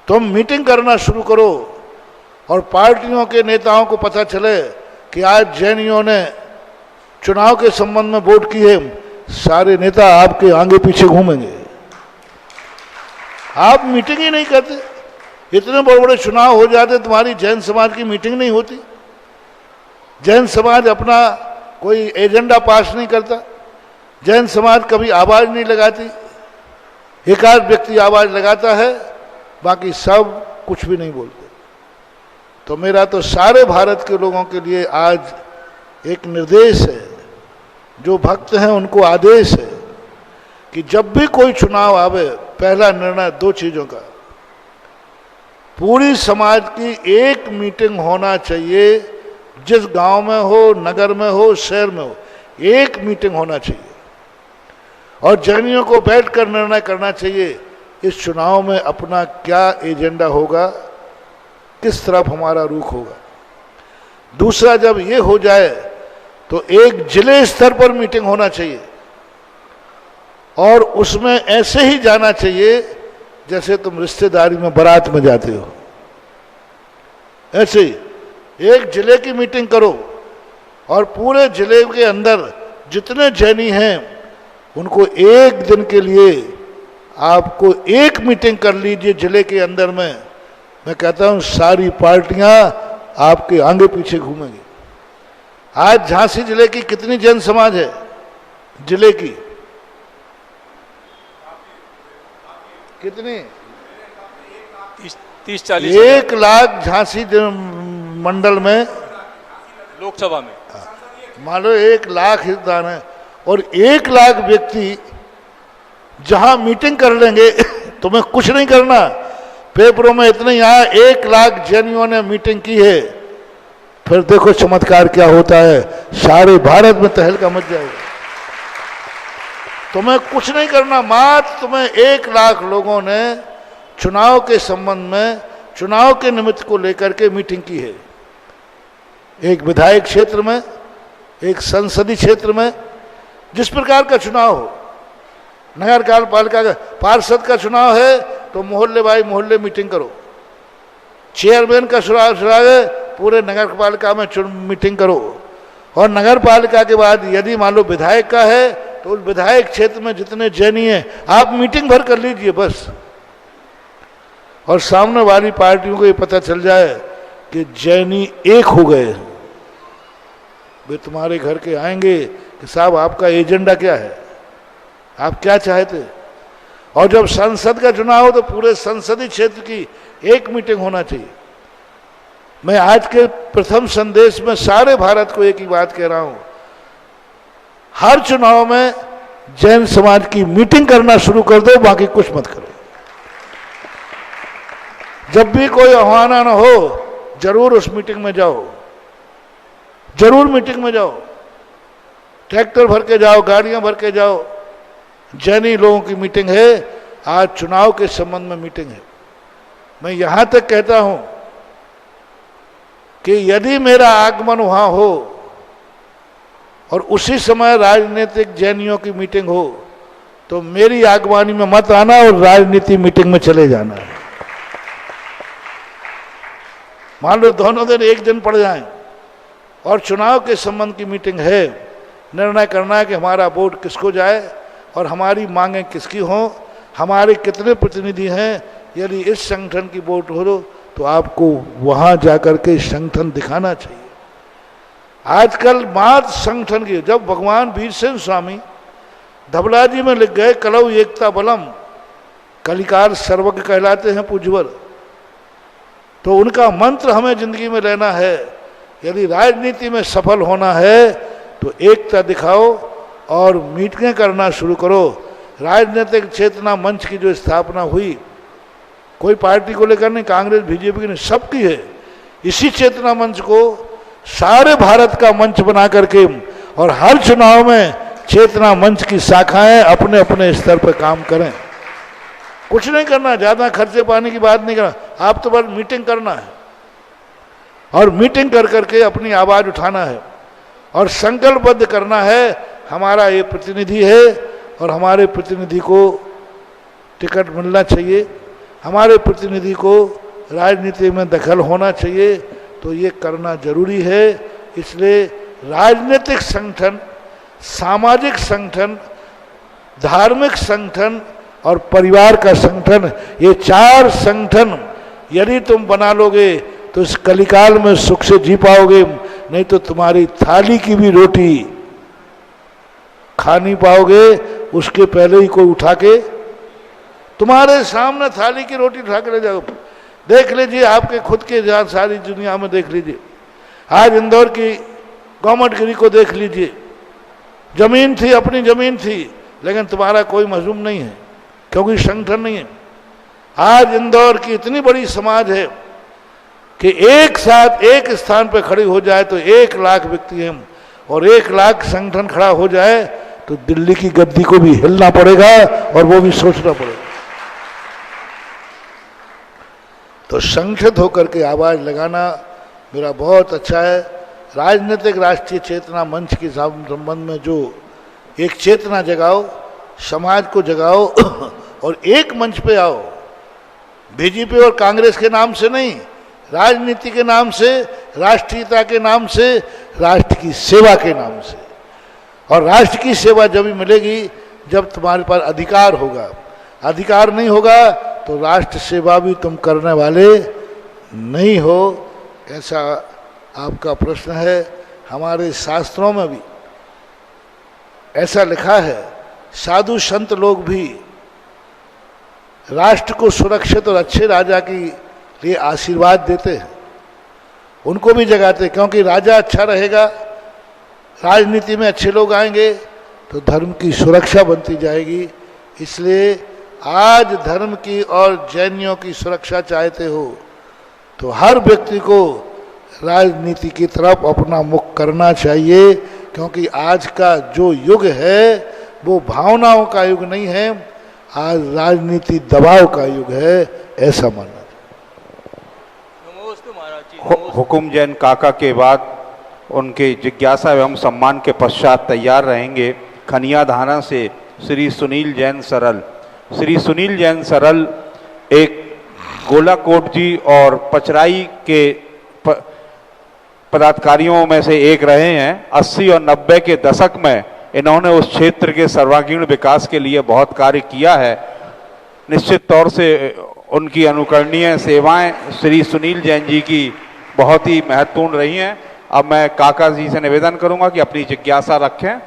तुम मीटिंग करना शुरू करो और पार्टियों के नेताओं को पता चले कि आज जैनियों ने चुनाव के संबंध में वोट की है, सारे नेता आपके आगे पीछे घूमेंगे। आप मीटिंग ही नहीं करते, इतने बड़े बड़े चुनाव हो जाते, तुम्हारी जैन समाज की मीटिंग नहीं होती। जैन समाज अपना कोई एजेंडा पास नहीं करता, जैन समाज कभी आवाज नहीं लगाती। एक आध व्यक्ति आवाज लगाता है, बाकी सब कुछ भी नहीं बोलते। तो मेरा तो सारे भारत के लोगों के लिए आज एक निर्देश है, जो भक्त हैं उनको आदेश है कि जब भी कोई चुनाव आवे, पहला निर्णय 2 चीजों का, पूरी समाज की एक मीटिंग होना चाहिए। जिस गांव में हो, नगर में हो, शहर में हो, एक मीटिंग होना चाहिए और जैनियों को बैठकर निर्णय करना चाहिए इस चुनाव में अपना क्या एजेंडा होगा, किस तरफ हमारा रुख होगा। दूसरा, जब ये हो जाए तो एक जिले स्तर पर मीटिंग होना चाहिए और उसमें ऐसे ही जाना चाहिए जैसे तुम रिश्तेदारी में बारात में जाते हो। ऐसे ही एक जिले की मीटिंग करो और पूरे जिले के अंदर जितने जैनी हैं उनको एक दिन के लिए आपको एक मीटिंग कर लीजिए जिले के अंदर में। मैं कहता हूं सारी पार्टियां आपके आगे पीछे घूमेंगी। आज झांसी जिले की कितनी जैन समाज है? जिले की कितनी? 30-40 1 लाख झांसी मंडल में, लोकसभा में मान लो 1 लाख हितदान है और 1 लाख व्यक्ति जहां मीटिंग कर लेंगे तुम्हें कुछ नहीं करना। पेपरों में इतने यहाँ 1 लाख जैनियों ने मीटिंग की है, फिर देखो चमत्कार क्या होता है, सारे भारत में तहलका मच जाएगा। तुम्हें कुछ नहीं करना, मात्र तुम्हें 1 लाख लोगों ने चुनाव के संबंध में, चुनाव के निमित्त को लेकर के मीटिंग की है। एक विधायक क्षेत्र में, एक संसदीय क्षेत्र में जिस प्रकार का चुनाव हो, नगर पालिका का पार्षद का चुनाव है तो मोहल्ले बाई मोहल्ले मीटिंग करो। चेयरमैन का चुनाव है, पूरे नगर पालिका में मीटिंग करो। और नगर पालिका के बाद यदि मान लो विधायक का है तो उस विधायक क्षेत्र में जितने जैनी हैं आप मीटिंग भर कर लीजिए बस। और सामने वाली पार्टियों को ये पता चल जाए कि जैनी एक हो गए, वे तुम्हारे घर के आएंगे कि साहब आपका एजेंडा क्या है, आप क्या चाहते। और जब संसद का चुनाव हो तो पूरे संसदीय क्षेत्र की एक मीटिंग होना चाहिए। मैं आज के प्रथम संदेश में सारे भारत को एक ही बात कह रहा हूं, हर चुनाव में जैन समाज की मीटिंग करना शुरू कर दो, बाकी कुछ मत करो। जब भी कोई आह्वान हो जरूर उस मीटिंग में जाओ, जरूर मीटिंग में जाओ, ट्रैक्टर भर के जाओ, गाड़ियां भर के जाओ, जैनी लोगों की मीटिंग है, आज चुनाव के संबंध में मीटिंग है। मैं यहां तक कहता हूं कि यदि मेरा आगमन वहां हो और उसी समय राजनीतिक जैनियों की मीटिंग हो तो मेरी आगवानी में मत आना और राजनीति मीटिंग में चले जाना है। मान लो दोनों दिन एक दिन पड़ जाएं और चुनाव के संबंध की मीटिंग है, निर्णय करना है कि हमारा वोट किसको जाए और हमारी मांगें किसकी हों, हमारे कितने प्रतिनिधि हैं। यदि इस संगठन की वोट हो तो आपको वहां जाकर के संगठन दिखाना चाहिए। आजकल मात्र संगठन की, जब भगवान वीरसेन स्वामी धबलाजी में लिख गए कलौ एकता बलम, कलिकाल सर्वज्ञ कहलाते हैं पूज्यवर, तो उनका मंत्र हमें जिंदगी में लेना है। यदि राजनीति में सफल होना है तो एकता दिखाओ और मीटिंगें करना शुरू करो। राजनीतिक चेतना मंच की जो स्थापना हुई, कोई पार्टी को लेकर नहीं, कांग्रेस बीजेपी की नहीं, सबकी है। इसी चेतना मंच को सारे भारत का मंच बना करके और हर चुनाव में चेतना मंच की शाखाएं अपने अपने स्तर पर काम करें। कुछ नहीं करना, ज्यादा खर्चे पाने की बात नहीं करना, आप तो बस मीटिंग करना है और मीटिंग कर करके अपनी आवाज उठाना है और संकल्पबद्ध करना है हमारा ये प्रतिनिधि है और हमारे प्रतिनिधि को टिकट मिलना चाहिए, हमारे प्रतिनिधि को राजनीति में दखल होना चाहिए। तो ये करना जरूरी है। इसलिए राजनीतिक संगठन, सामाजिक संगठन, धार्मिक संगठन और परिवार का संगठन, ये चार संगठन यदि तुम बना लोगे तो इस कलिकाल में सुख से जी पाओगे, नहीं तो तुम्हारी थाली की भी रोटी खा नहीं पाओगे। उसके पहले ही कोई उठा के तुम्हारे सामने थाली की रोटी उठा के ले जाओ। देख लीजिए आपके खुद के जहाँ सारी दुनिया में देख लीजिए, आज इंदौर की गवर्नमेंट गिरी को देख लीजिए, जमीन थी, अपनी जमीन थी, लेकिन तुम्हारा कोई मजलूम नहीं है क्योंकि संगठन नहीं है। आज इंदौर की इतनी बड़ी समाज है कि एक साथ एक स्थान पर खड़ी हो जाए तो 1 लाख व्यक्ति हैं और 1 लाख संगठन खड़ा हो जाए तो दिल्ली की गद्दी को भी हिलना पड़ेगा और वो भी सोचना पड़ेगा। तो संगठित होकर के आवाज लगाना मेरा बहुत अच्छा है। राजनीतिक राष्ट्रीय चेतना मंच के संबंध में जो एक चेतना जगाओ, समाज को जगाओ और एक मंच पे आओ। बीजेपी और कांग्रेस के नाम से नहीं, राजनीति के नाम से, राष्ट्रीयता के नाम से, राष्ट्र की सेवा के नाम से। और राष्ट्र की सेवा जब भी मिलेगी जब तुम्हारे पास अधिकार होगा। अधिकार नहीं होगा तो राष्ट्र सेवा भी तुम करने वाले नहीं हो। ऐसा आपका प्रश्न है। हमारे शास्त्रों में भी ऐसा लिखा है, साधु संत लोग भी राष्ट्र को सुरक्षित और अच्छे राजा के लिए आशीर्वाद देते हैं, उनको भी जगाते हैं, क्योंकि राजा अच्छा रहेगा, राजनीति में अच्छे लोग आएंगे तो धर्म की सुरक्षा बनती जाएगी। इसलिए आज धर्म की और जैनियों की सुरक्षा चाहते हो तो हर व्यक्ति को राजनीति की तरफ अपना मुख करना चाहिए, क्योंकि आज का जो युग है वो भावनाओं का युग नहीं है, आज राजनीति दबाव का युग है, ऐसा मानना। नमोस्तु महाराज जी। हुकुम जैन काका के बाद उनके जिज्ञासा एवं सम्मान के पश्चात तैयार रहेंगे खनिया धाना से श्री सुनील जैन सरल। श्री सुनील जैन सरल एक गोलाकोट जी और पचराई के पदाधिकारियों में से एक रहे हैं। 80 और 90 के दशक में इन्होंने उस क्षेत्र के सर्वांगीण विकास के लिए बहुत कार्य किया है। निश्चित तौर से उनकी अनुकरणीय सेवाएं श्री सुनील जैन जी की बहुत ही महत्वपूर्ण रही हैं। अब मैं काका जी से निवेदन करूंगा कि अपनी जिज्ञासा रखें।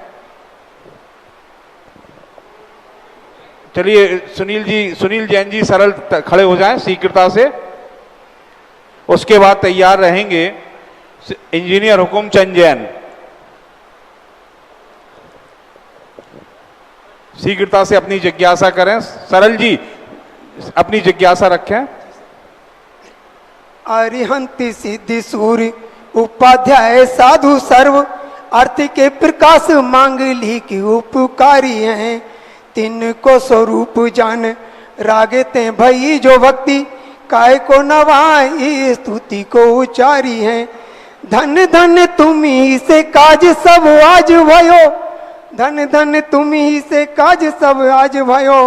चलिए सुनील जैन जी सरल खड़े हो जाएं शीघ्रता से। उसके बाद तैयार रहेंगे इंजीनियर हुकुम चंद जैन। शीघ्रता से अपनी जिज्ञासा करें। सरल जी अपनी जिज्ञासा रखें। अरिहंति सिद्धि सूर्य उपाध्याय साधु सर्व अर्थ के प्रकाश मांगली की उपकारी हैं। तिनको स्वरूप जान रागते भई जो भक्ति काय को नवाई स्तुति को उचारी है। धन धन तुम्ही से काज सब आज भयो, धन धन तुम्ही से काज सब आज भयो।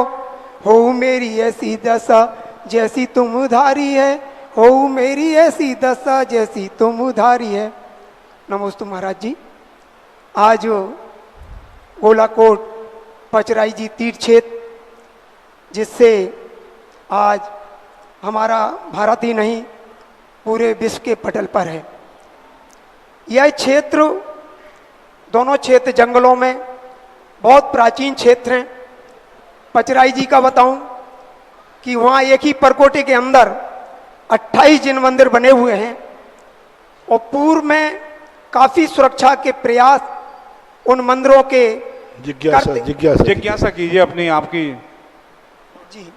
हो मेरी ऐसी दशा जैसी तुम उधारी है, हो मेरी ऐसी दशा जैसी तुम उधारी है। नमोस्तु महाराज जी। आज गोलाकोट पचराई जी तीर्थ क्षेत्र, जिससे आज हमारा भारत ही नहीं पूरे विश्व के पटल पर है। यह क्षेत्र, दोनों क्षेत्र जंगलों में बहुत प्राचीन क्षेत्र हैं। पचराई जी का बताऊं कि वहाँ एक ही परकोटे के अंदर 28 जिन मंदिर बने हुए हैं और पूर्व में काफी सुरक्षा के प्रयास उन मंदिरों के जिज्ञासा कीजिए अपनी, आपकी जी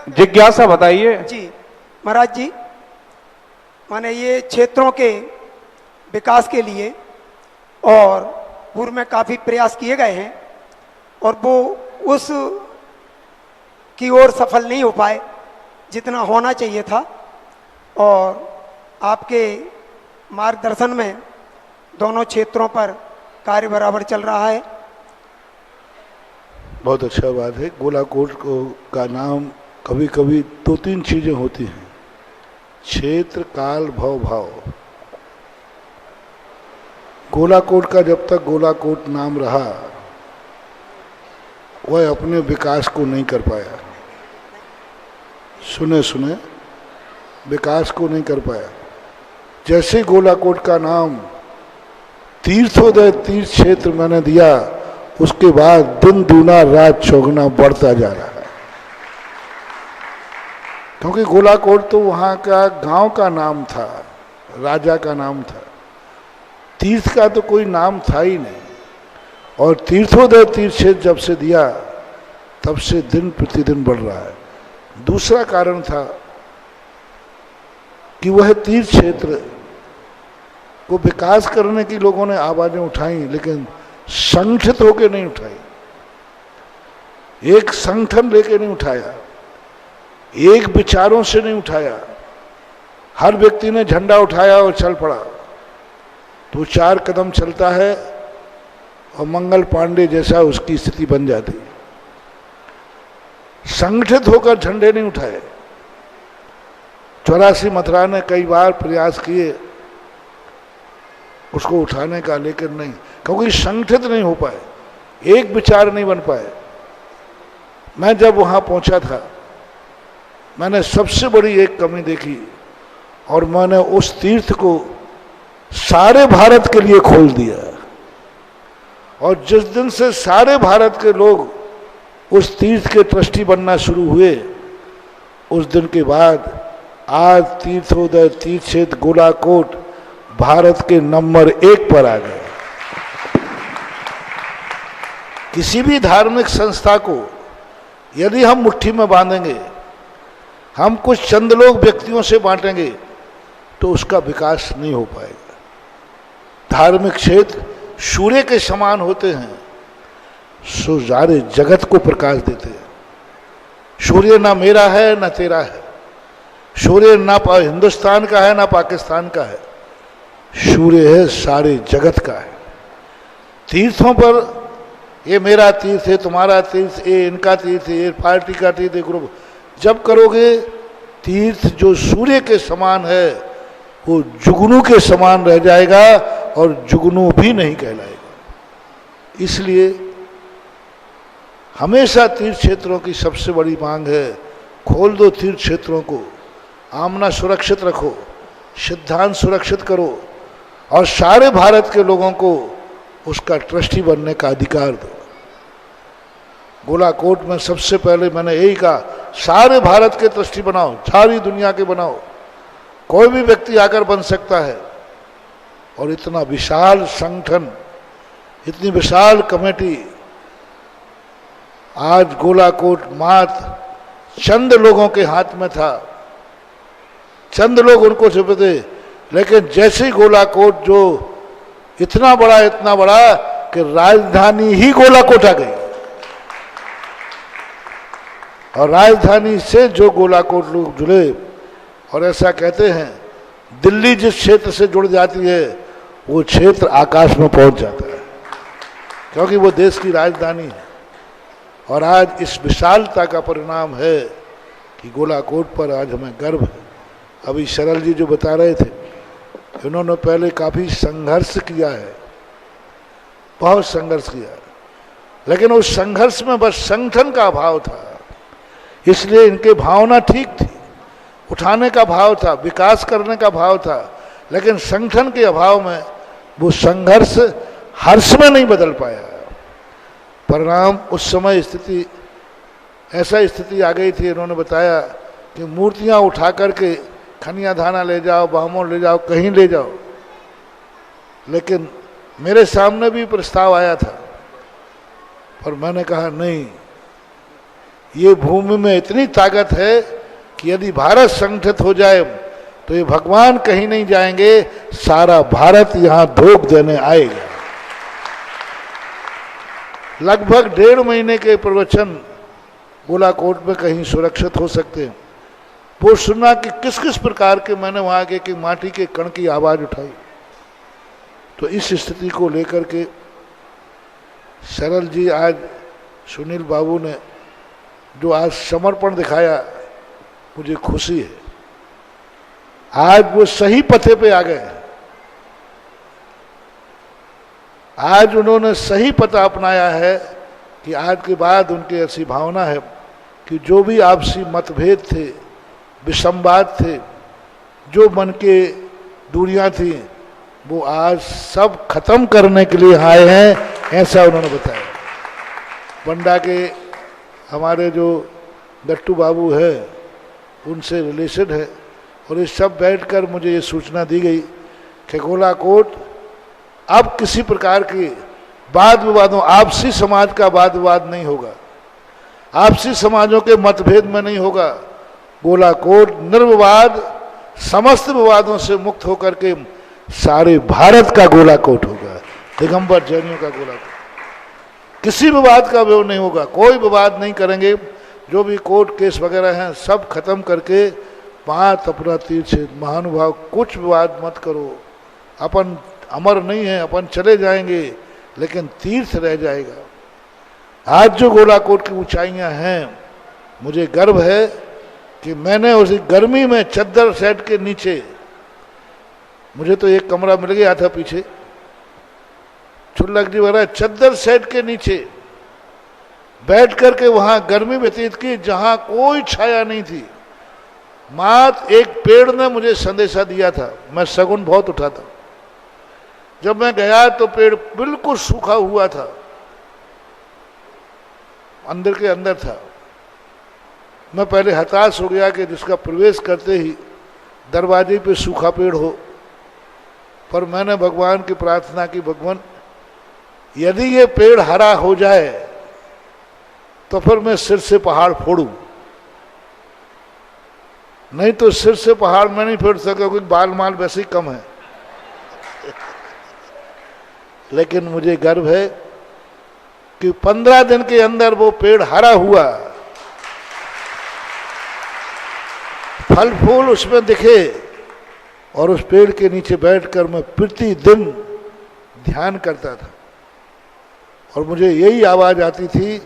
जिज्ञासा बताइए। जी महाराज जी, माने ये क्षेत्रों के विकास के लिए और पूर्व में काफी प्रयास किए गए हैं और वो उस की ओर सफल नहीं हो पाए जितना होना चाहिए था। और आपके मार्गदर्शन में दोनों क्षेत्रों पर कार्य बराबर चल रहा है। बहुत अच्छा बात है। गोलाकोट का नाम कभी कभी 2-3 चीजें होती हैं, क्षेत्र, काल, भव, भाव। गोलाकोट का जब तक गोलाकोट नाम रहा, वह अपने विकास को नहीं कर पाया। सुने सुने विकास को नहीं कर पाया। जैसे गोलाकोट का नाम तीर्थोदय तीर्थ क्षेत्र मैंने दिया, उसके बाद दिन दूना रात चौगुना बढ़ता जा रहा है। क्योंकि गोलाकोट तो वहाँ का गांव का नाम था, राजा का नाम था, तीर्थ का तो कोई नाम था ही नहीं। और तीर्थोदय तीर्थ क्षेत्र जब से दिया, तब से दिन प्रतिदिन बढ़ रहा है। दूसरा कारण था कि वह तीर्थ क्षेत्र को विकास करने की लोगों ने आवाजें उठाई, लेकिन संगठित होकर नहीं उठाई। एक संगठन लेके नहीं उठाया, एक विचारों से नहीं उठाया। हर व्यक्ति ने झंडा उठाया और चल पड़ा। तो 4 कदम चलता है और मंगल पांडे जैसा उसकी स्थिति बन जाती। संगठित होकर झंडे नहीं उठाए। 84 मथुरा ने कई बार प्रयास किए उसको उठाने का, लेकिन नहीं, क्योंकि संगठित नहीं हो पाए, एक विचार नहीं बन पाए। मैं जब वहां पहुंचा था, मैंने सबसे बड़ी एक कमी देखी और मैंने उस तीर्थ को सारे भारत के लिए खोल दिया। और जिस दिन से सारे भारत के लोग उस तीर्थ के ट्रस्टी बनना शुरू हुए, उस दिन के बाद आज तीर्थोदय तीर्थ क्षेत्र गोलाकोट भारत के नंबर 1 पर आ गए। किसी भी धार्मिक संस्था को यदि हम मुट्ठी में बांधेंगे, हम कुछ चंद लोग व्यक्तियों से बांटेंगे, तो उसका विकास नहीं हो पाएगा। धार्मिक क्षेत्र सूर्य के समान होते हैं, सो सारे जगत को प्रकाश देते हैं। सूर्य ना मेरा है ना तेरा है, सूर्य ना हिंदुस्तान का है ना पाकिस्तान का है, सूर्य है सारे जगत का है। तीर्थों पर ये मेरा तीर्थ है, तुम्हारा तीर्थ, ये इनका तीर्थ है, ये पार्टी का तीर्थ है, ग्रुप, जब करोगे तीर्थ जो सूर्य के समान है वो जुगनू के समान रह जाएगा और जुगनू भी नहीं कहलाएगा। इसलिए हमेशा तीर्थ क्षेत्रों की सबसे बड़ी मांग है, खोल दो तीर्थ क्षेत्रों को, आमना सुरक्षित रखो, सिद्धांत सुरक्षित करो और सारे भारत के लोगों को उसका ट्रस्टी बनने का अधिकार दो। गोलाकोट में सबसे पहले मैंने यही कहा, सारे भारत के ट्रस्टी बनाओ, सारी दुनिया के बनाओ, कोई भी व्यक्ति आकर बन सकता है। और इतना विशाल संगठन, इतनी विशाल कमेटी, आज गोलाकोट मात्र चंद लोगों के हाथ में था, चंद लोग उनको छुपे थे, लेकिन जैसे ही गोलाकोट जो इतना बड़ा कि राजधानी ही गोलाकोट आ गई। और राजधानी से जो गोलाकोट लोग जुड़े, और ऐसा कहते हैं दिल्ली जिस क्षेत्र से जुड़ जाती है वो क्षेत्र आकाश में पहुंच जाता है, क्योंकि वो देश की राजधानी है। और आज इस विशालता का परिणाम है कि गोलाकोट पर आज हमें गर्व है। अभी शरल जी जो बता रहे थे, इन्होंने पहले काफ़ी संघर्ष किया है, बहुत संघर्ष किया है, लेकिन उस संघर्ष में बस संगठन का अभाव था, इसलिए इनके भावना ठीक थी, उठाने का भाव था, विकास करने का भाव था, लेकिन संगठन के अभाव में वो संघर्ष हर्ष में नहीं बदल पाया। परिणाम उस समय स्थिति ऐसा स्थिति आ गई थी, इन्होंने बताया कि मूर्तियां उठा करके खनिया धाना ले जाओ, बामों ले जाओ, कहीं ले जाओ। लेकिन मेरे सामने भी प्रस्ताव आया था, पर मैंने कहा नहीं, ये भूमि में इतनी ताकत है कि यदि भारत संगठित हो जाए तो ये भगवान कहीं नहीं जाएंगे, सारा भारत यहां धोख देने आएगा। लगभग 1.5 महीने के प्रवचन गोलाकोट में कहीं सुरक्षित हो सकते हैं, वो सुना कि किस किस प्रकार के मैंने वहां के कि माटी के कण की आवाज उठाई। तो इस स्थिति को लेकर के सरल जी, आज सुनील बाबू ने जो आज समर्पण दिखाया, मुझे खुशी है। आज वो सही पथे पे आ गए, आज उन्होंने सही पता अपनाया है कि आज के बाद उनकी ऐसी भावना है कि जो भी आपसी मतभेद थे, विसंवाद थे, जो मन के दूरियां थी, वो आज सब खत्म करने के लिए आए हैं, ऐसा उन्होंने बताया। बंडा के हमारे जो गट्टू बाबू है, उनसे रिलेशन है, और इस सब बैठकर मुझे ये सूचना दी गई कि गोलाकोट अब किसी प्रकार के वाद विवादों, आपसी समाज का वाद विवाद नहीं होगा, आपसी समाजों के मतभेद में नहीं होगा। गोलाकोट निर्विवाद समस्त विवादों से मुक्त होकर के सारे भारत का गोलाकोट होगा, दिगंबर जैनियों का गोलाकोट। किसी विवाद का वो नहीं होगा, कोई विवाद नहीं करेंगे। जो भी कोर्ट केस वगैरह हैं सब खत्म करके बात अपना तीर्थ, महानुभाव कुछ विवाद मत करो, अपन अमर नहीं है, अपन चले जाएंगे लेकिन तीर्थ रह जाएगा। आज जो गोलाकोट की ऊंचाइयां हैं, मुझे गर्व है कि मैंने उसी गर्मी में चद्दर सेट के नीचे, मुझे तो एक कमरा मिल गया था पीछे, छुल्लक जी वगैरह, चद्दर सेट के नीचे बैठ करके वहां गर्मी व्यतीत की, जहां कोई छाया नहीं थी। मात्र एक पेड़ ने मुझे संदेशा दिया था, मैं शगुन बहुत उठा था। जब मैं गया तो पेड़ बिल्कुल सूखा हुआ था, अंदर के अंदर था। मैं पहले हताश हो गया कि जिसका प्रवेश करते ही दरवाजे पे सूखा पेड़ हो, पर मैंने भगवान की प्रार्थना की, भगवान यदि ये पेड़ हरा हो जाए तो फिर मैं सिर से पहाड़ फोड़ूं, नहीं तो सिर से पहाड़ मैं नहीं फोड़ सका, क्योंकि बाल माल वैसे ही कम है। लेकिन मुझे गर्व है कि 15 दिन के अंदर वो पेड़ हरा हुआ, फल फूल उसमें दिखे, और उस पेड़ के नीचे बैठकर मैं प्रतिदिन ध्यान करता था, और मुझे यही आवाज आती थी,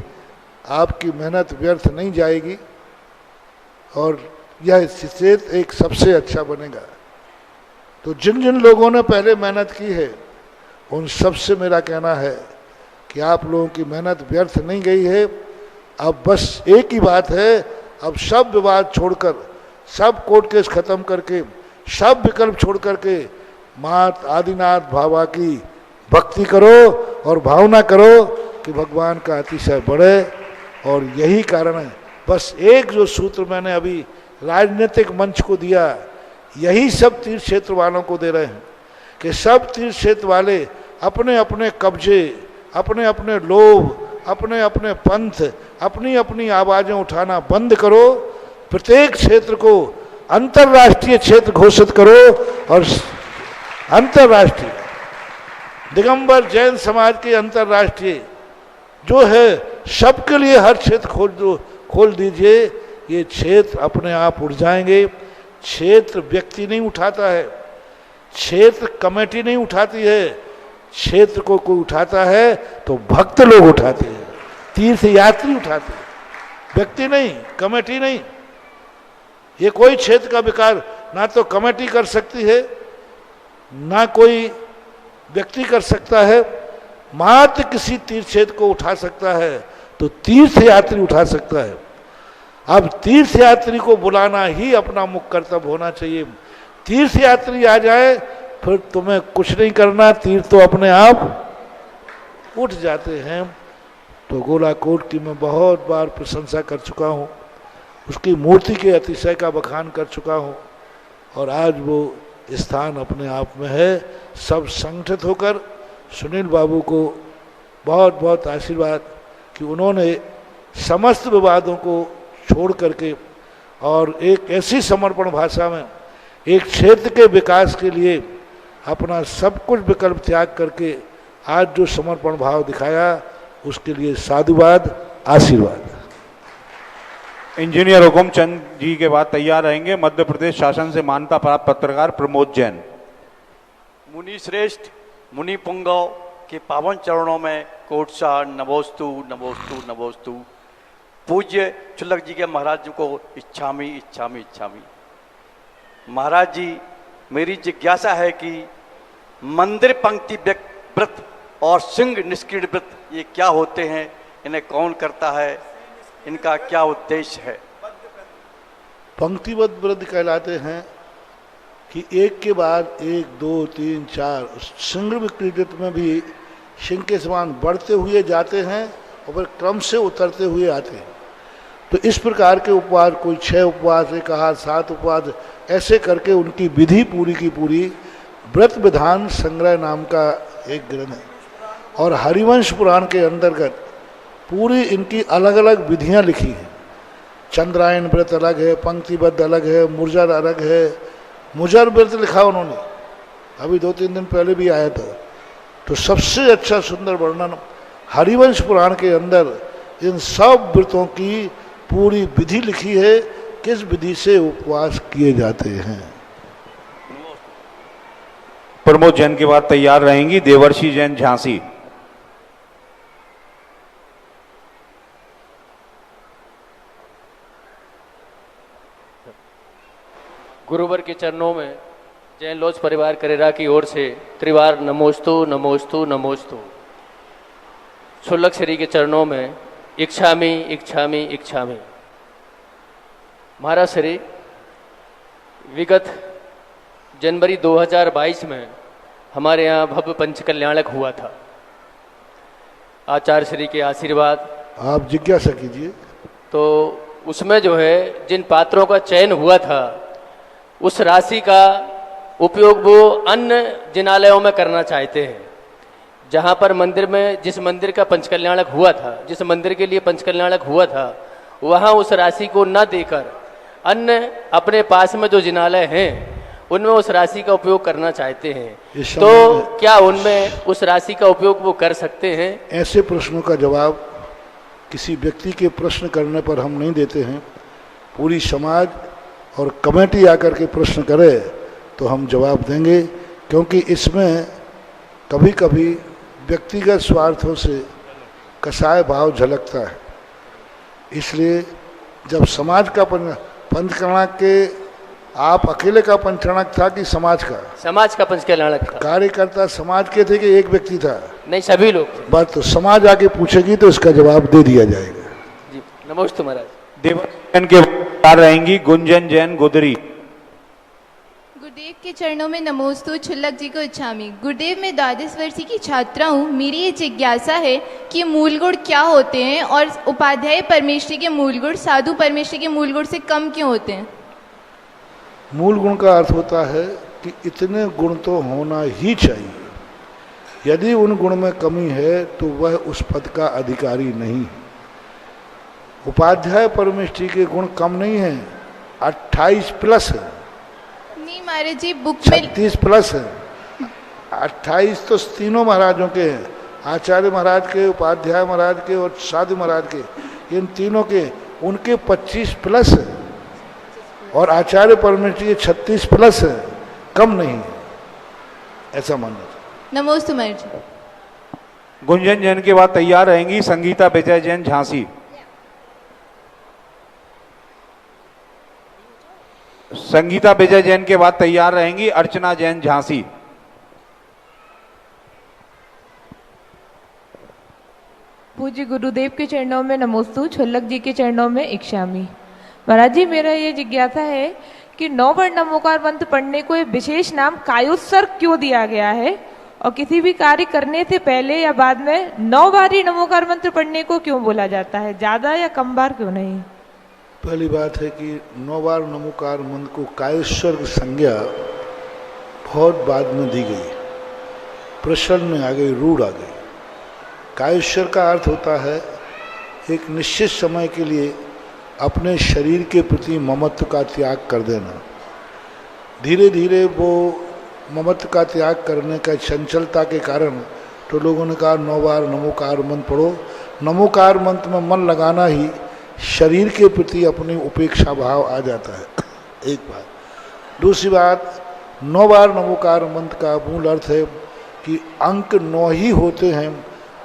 आपकी मेहनत व्यर्थ नहीं जाएगी और यह स्टेट एक सबसे अच्छा बनेगा। तो जिन जिन लोगों ने पहले मेहनत की है, उन सब से मेरा कहना है कि आप लोगों की मेहनत व्यर्थ नहीं गई है। अब बस एक ही बात है, अब सब विवाद छोड़कर, सब कोर्ट केस खत्म करके, सब विकल्प छोड़ करके मात आदिनाथ बाबा की भक्ति करो और भावना करो कि भगवान का अतिशय बढ़े। और यही कारण है, बस एक जो सूत्र मैंने अभी राजनीतिक मंच को दिया, यही सब तीर्थ क्षेत्र वालों को दे रहे हैं कि सब तीर्थ क्षेत्र वाले अपने अपने कब्जे, अपने अपने लोभ, अपने अपने पंथ, अपनी अपनी आवाजें उठाना बंद करो। प्रत्येक क्षेत्र को अंतर्राष्ट्रीय क्षेत्र घोषित करो, और अंतर्राष्ट्रीय दिगंबर जैन समाज के अंतर्राष्ट्रीय जो है, सबके लिए हर क्षेत्र खोल दो, खोल दीजिए, ये क्षेत्र अपने आप उठ जाएंगे। क्षेत्र व्यक्ति नहीं उठाता है, क्षेत्र कमेटी नहीं उठाती है, क्षेत्र को कोई उठाता है तो भक्त लोग उठाते हैं, तीर्थ यात्री उठाते हैं, व्यक्ति नहीं, कमेटी नहीं। ये कोई क्षेत्र का विकास ना तो कमेटी कर सकती है, ना कोई व्यक्ति कर सकता है। मात्र किसी तीर्थ क्षेत्र को उठा सकता है तो तीर्थ यात्री उठा सकता है। अब तीर्थ यात्री को बुलाना ही अपना मुख्य कर्तव्य होना चाहिए। तीर्थ यात्री आ जाए फिर तुम्हें कुछ नहीं करना, तीर्थ तो अपने आप उठ जाते हैं। तो गोलाकोट की मैं बहुत बार प्रशंसा कर चुका हूँ, उसकी मूर्ति के अतिशय का बखान कर चुका हूँ, और आज वो स्थान अपने आप में है। सब संगठित होकर सुनील बाबू को बहुत बहुत आशीर्वाद कि उन्होंने समस्त विवादों को छोड़ करके और एक ऐसी समर्पण भाषा में एक क्षेत्र के विकास के लिए अपना सब कुछ विकल्प त्याग करके आज जो समर्पण भाव दिखाया, उसके लिए साधुवाद, आशीर्वाद। इंजीनियर हुकुम चंद जी के बाद तैयार रहेंगे मध्य प्रदेश शासन से मान्यता प्राप्त पत्रकार प्रमोद जैन। मुनि श्रेष्ठ मुनि पुंगव के पावन चरणों में कोटसा नमोस्तु नमोस्तु नमोस्तु। पूज्य चुल्लक जी के महाराज जी को इच्छामी इच्छामी इच्छामी। महाराज जी, मेरी जिज्ञासा है कि मंदिर पंक्ति व्रत और सिंह निष्क्रिय व्रत ये क्या होते हैं, इन्हें कौन करता है, इनका क्या उद्देश्य है? पंक्तिबद्ध व्रत कहलाते हैं कि एक के बाद एक, दो, तीन, चार, सिंह विक्रीडित में भी सिंह के समान बढ़ते हुए जाते हैं और फिर क्रम से उतरते हुए आते हैं। तो इस प्रकार के उपवास, कोई 6 उपवास, 1 आहार, 7 उपवास, ऐसे करके उनकी विधि पूरी की पूरी व्रत विधान संग्रह नाम का एक ग्रंथ है। और हरिवंश पुराण के अंतर्गत पूरी इनकी अलग अलग विधियां लिखी हैं। चंद्रायन व्रत अलग है, पंक्तिबद्ध अलग है, मुर्जर अलग है। मुर्जर व्रत लिखा उन्होंने, अभी 2-3 दिन पहले भी आया था। तो सबसे अच्छा सुंदर वर्णन हरिवंश पुराण के अंदर इन सब व्रतों की पूरी विधि लिखी है, किस विधि से उपवास किए जाते हैं। प्रमोद जैन के बाद तैयार रहेंगी देवर्षि जैन झांसी। गुरुवर के चरणों में जैन लॉज परिवार करेरा की ओर से त्रिवार नमोस्तु नमोस्तु नमोस्तु। छुल्लक श्री के चरणों में इच्छामी इच्छामी इच्छामी। महाराज श्री, विगत जनवरी 2022 में हमारे यहाँ भव्य पंच कल्याणक हुआ था। आचार्य श्री के आशीर्वाद, आप जिज्ञासा कीजिए। तो उसमें जो है जिन पात्रों का चयन हुआ था, उस राशि का उपयोग वो अन्य जिनालयों में करना चाहते हैं। जहाँ पर मंदिर में, जिस मंदिर का पंचकल्याणक हुआ था, जिस मंदिर के लिए पंचकल्याणक हुआ था, वहाँ उस राशि को न देकर अन्य अपने पास में जो जिनालय हैं उनमें उस राशि का उपयोग करना चाहते हैं। तो क्या उनमें उस राशि का उपयोग वो कर सकते हैं? ऐसे प्रश्नों का जवाब किसी व्यक्ति के प्रश्न करने पर हम नहीं देते हैं। पूरी समाज और कमेटी आकर के प्रश्न करे तो हम जवाब देंगे, क्योंकि इसमें कभी कभी व्यक्तिगत स्वार्थों से कसाय भाव झलकता है। इसलिए जब समाज का पंचकल्याणक के, आप अकेले का पंचकल्याणक था कि समाज का? समाज का पंचकल्याणक था। कार्यकर्ता समाज के थे कि एक व्यक्ति था? नहीं, सभी लोग थे। बात तो समाज आके पूछेगी तो इसका जवाब दे दिया जाएगा। जी, नमस्ते महाराज। देवर्षि के बाद रहेंगी गुंजन जैन गोदरी। गुरुदेव के चरणों में नमोस्तु। छुल्लक जी को इच्छामी। गुरुदेव, मैं 12 वर्षीय की छात्रा हूँ। मेरी ये जिज्ञासा है कि मूल गुण क्या होते हैं और उपाध्याय परमेश्वरी के मूल गुण साधु परमेश्वरी के मूल गुण से कम क्यों होते हैं? मूल गुण का अर्थ होता है कि इतने गुण तो होना ही चाहिए। यदि उन गुण में कमी है तो वह उस पद का अधिकारी नहीं। उपाध्याय परमेष्ठी के गुण कम नहीं है, 28 प्लस है। नहीं महाराज जी, बुक में 36 प्लस है। 28 तो तीनों महाराजों के हैं, आचार्य महाराज के, उपाध्याय महाराज के और साधु महाराज के। इन तीनों के उनके 25 प्लस है और आचार्य परमेश्वर के 36 प्लस है, कम नहीं है, ऐसा मानना चाहिए। नमोस्तु महाराज जी। गुंजन जैन के बाद तैयार रहेंगी संगीता विजय जैन झांसी। संगीता विजय जैन के बाद तैयार रहेंगी अर्चना जैन झांसी। पूज्य गुरुदेव के चरणों में नमोस्तु, छुल्लक जी के चरणों में इक्षामी। महाराज जी, मेरा ये जिज्ञासा है कि 9 बार नमोकार मंत्र पढ़ने को एक विशेष नाम कायोत्सर्ग क्यों दिया गया है, और किसी भी कार्य करने से पहले या बाद में 9 बार ही नमोकार मंत्र पढ़ने को क्यों बोला जाता है, ज्यादा या कम बार क्यों नहीं? पहली बात है कि 9 बार नमोकार मंत्र को कायोत्सर्ग संज्ञा बहुत बाद में दी गई, प्रचलन में आ गई, रूढ़ आ गई। कायोत्सर्ग का अर्थ होता है एक निश्चित समय के लिए अपने शरीर के प्रति ममत्व का त्याग कर देना। धीरे धीरे वो ममत्व का त्याग करने का चंचलता के कारण तो लोगों ने कहा 9 बार नमोकार मंत्र पढ़ो। नमोकार मंत्र में मन लगाना ही शरीर के प्रति अपनी उपेक्षा भाव आ जाता है, एक बात। दूसरी बात, 9 बार नमोकार मंत्र का मूल अर्थ है कि अंक 9 ही होते हैं,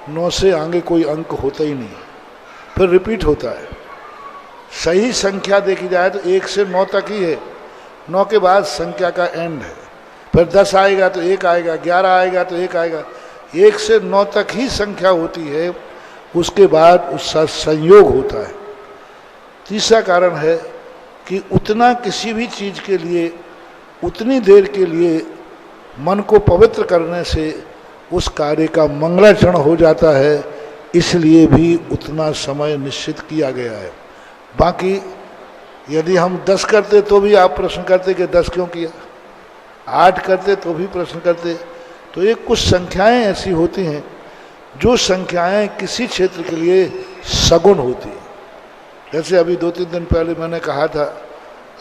9 से आगे कोई अंक होता ही नहीं, फिर रिपीट होता है। सही संख्या देखी जाए तो 1 से 9 तक ही है, 9 के बाद संख्या का एंड है, फिर 10 आएगा तो 1 आएगा, 11 आएगा तो 1 आएगा, 1 से 9 तक ही संख्या होती है, उसके बाद उसका संयोग होता है। तीसरा कारण है कि उतना किसी भी चीज के लिए उतनी देर के लिए मन को पवित्र करने से उस कार्य का मंगलाचरण हो जाता है, इसलिए भी उतना समय निश्चित किया गया है। बाकी यदि हम 10 करते तो भी आप प्रश्न करते कि 10 क्यों किया, 8 करते तो भी प्रश्न करते। तो ये कुछ संख्याएं ऐसी होती हैं जो संख्याएं किसी क्षेत्र के लिए सगुण होती हैं। जैसे अभी 2-3 दिन पहले मैंने कहा था,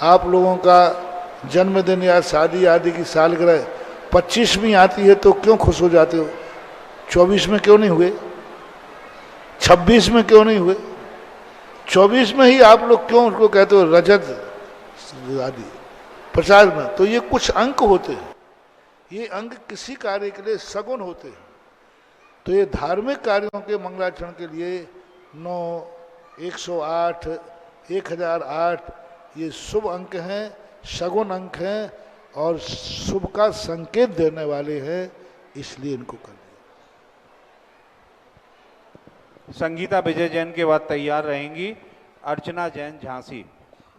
आप लोगों का जन्मदिन या शादी आदि की सालगिरह 25वीं आती है तो क्यों खुश हो जाते हो, 24 में क्यों नहीं हुए, 26 में क्यों नहीं हुए, 24 में ही आप लोग क्यों उसको कहते हो रजत आदि, 50 में। तो ये कुछ अंक होते हैं, ये अंक किसी कार्य के लिए सगुण होते हैं। तो ये धार्मिक कार्यों के मंगलाचरण के लिए 9, 108, 1008 ये शुभ अंक हैं, सगुण अंक हैं और शुभ का संकेत देने वाले हैं, इसलिए इनको कर दिया। संगीता विजय जैन के बाद तैयार रहेंगी अर्चना जैन झांसी।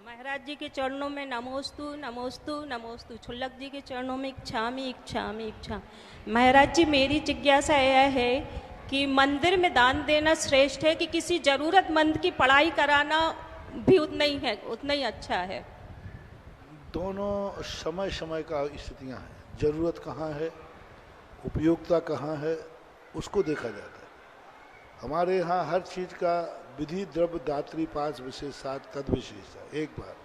महाराज जी के चरणों में नमोस्तु नमोस्तु नमोस्तु, छुल्लक जी के चरणों में इच्छामी इच्छामी इच्छा। महाराज जी, मेरी जिज्ञासा यह है कि मंदिर में दान देना श्रेष्ठ है कि किसी जरूरतमंद की पढ़ाई कराना भी उतना ही अच्छा है? दोनों समय समय का स्थितियां हैं, जरूरत कहाँ है, उपयोगिता कहाँ है, उसको देखा जाता है। हमारे यहाँ हर चीज़ का विधि द्रव्य दात्री 5 विशेषात तद विशेषता, एक बात।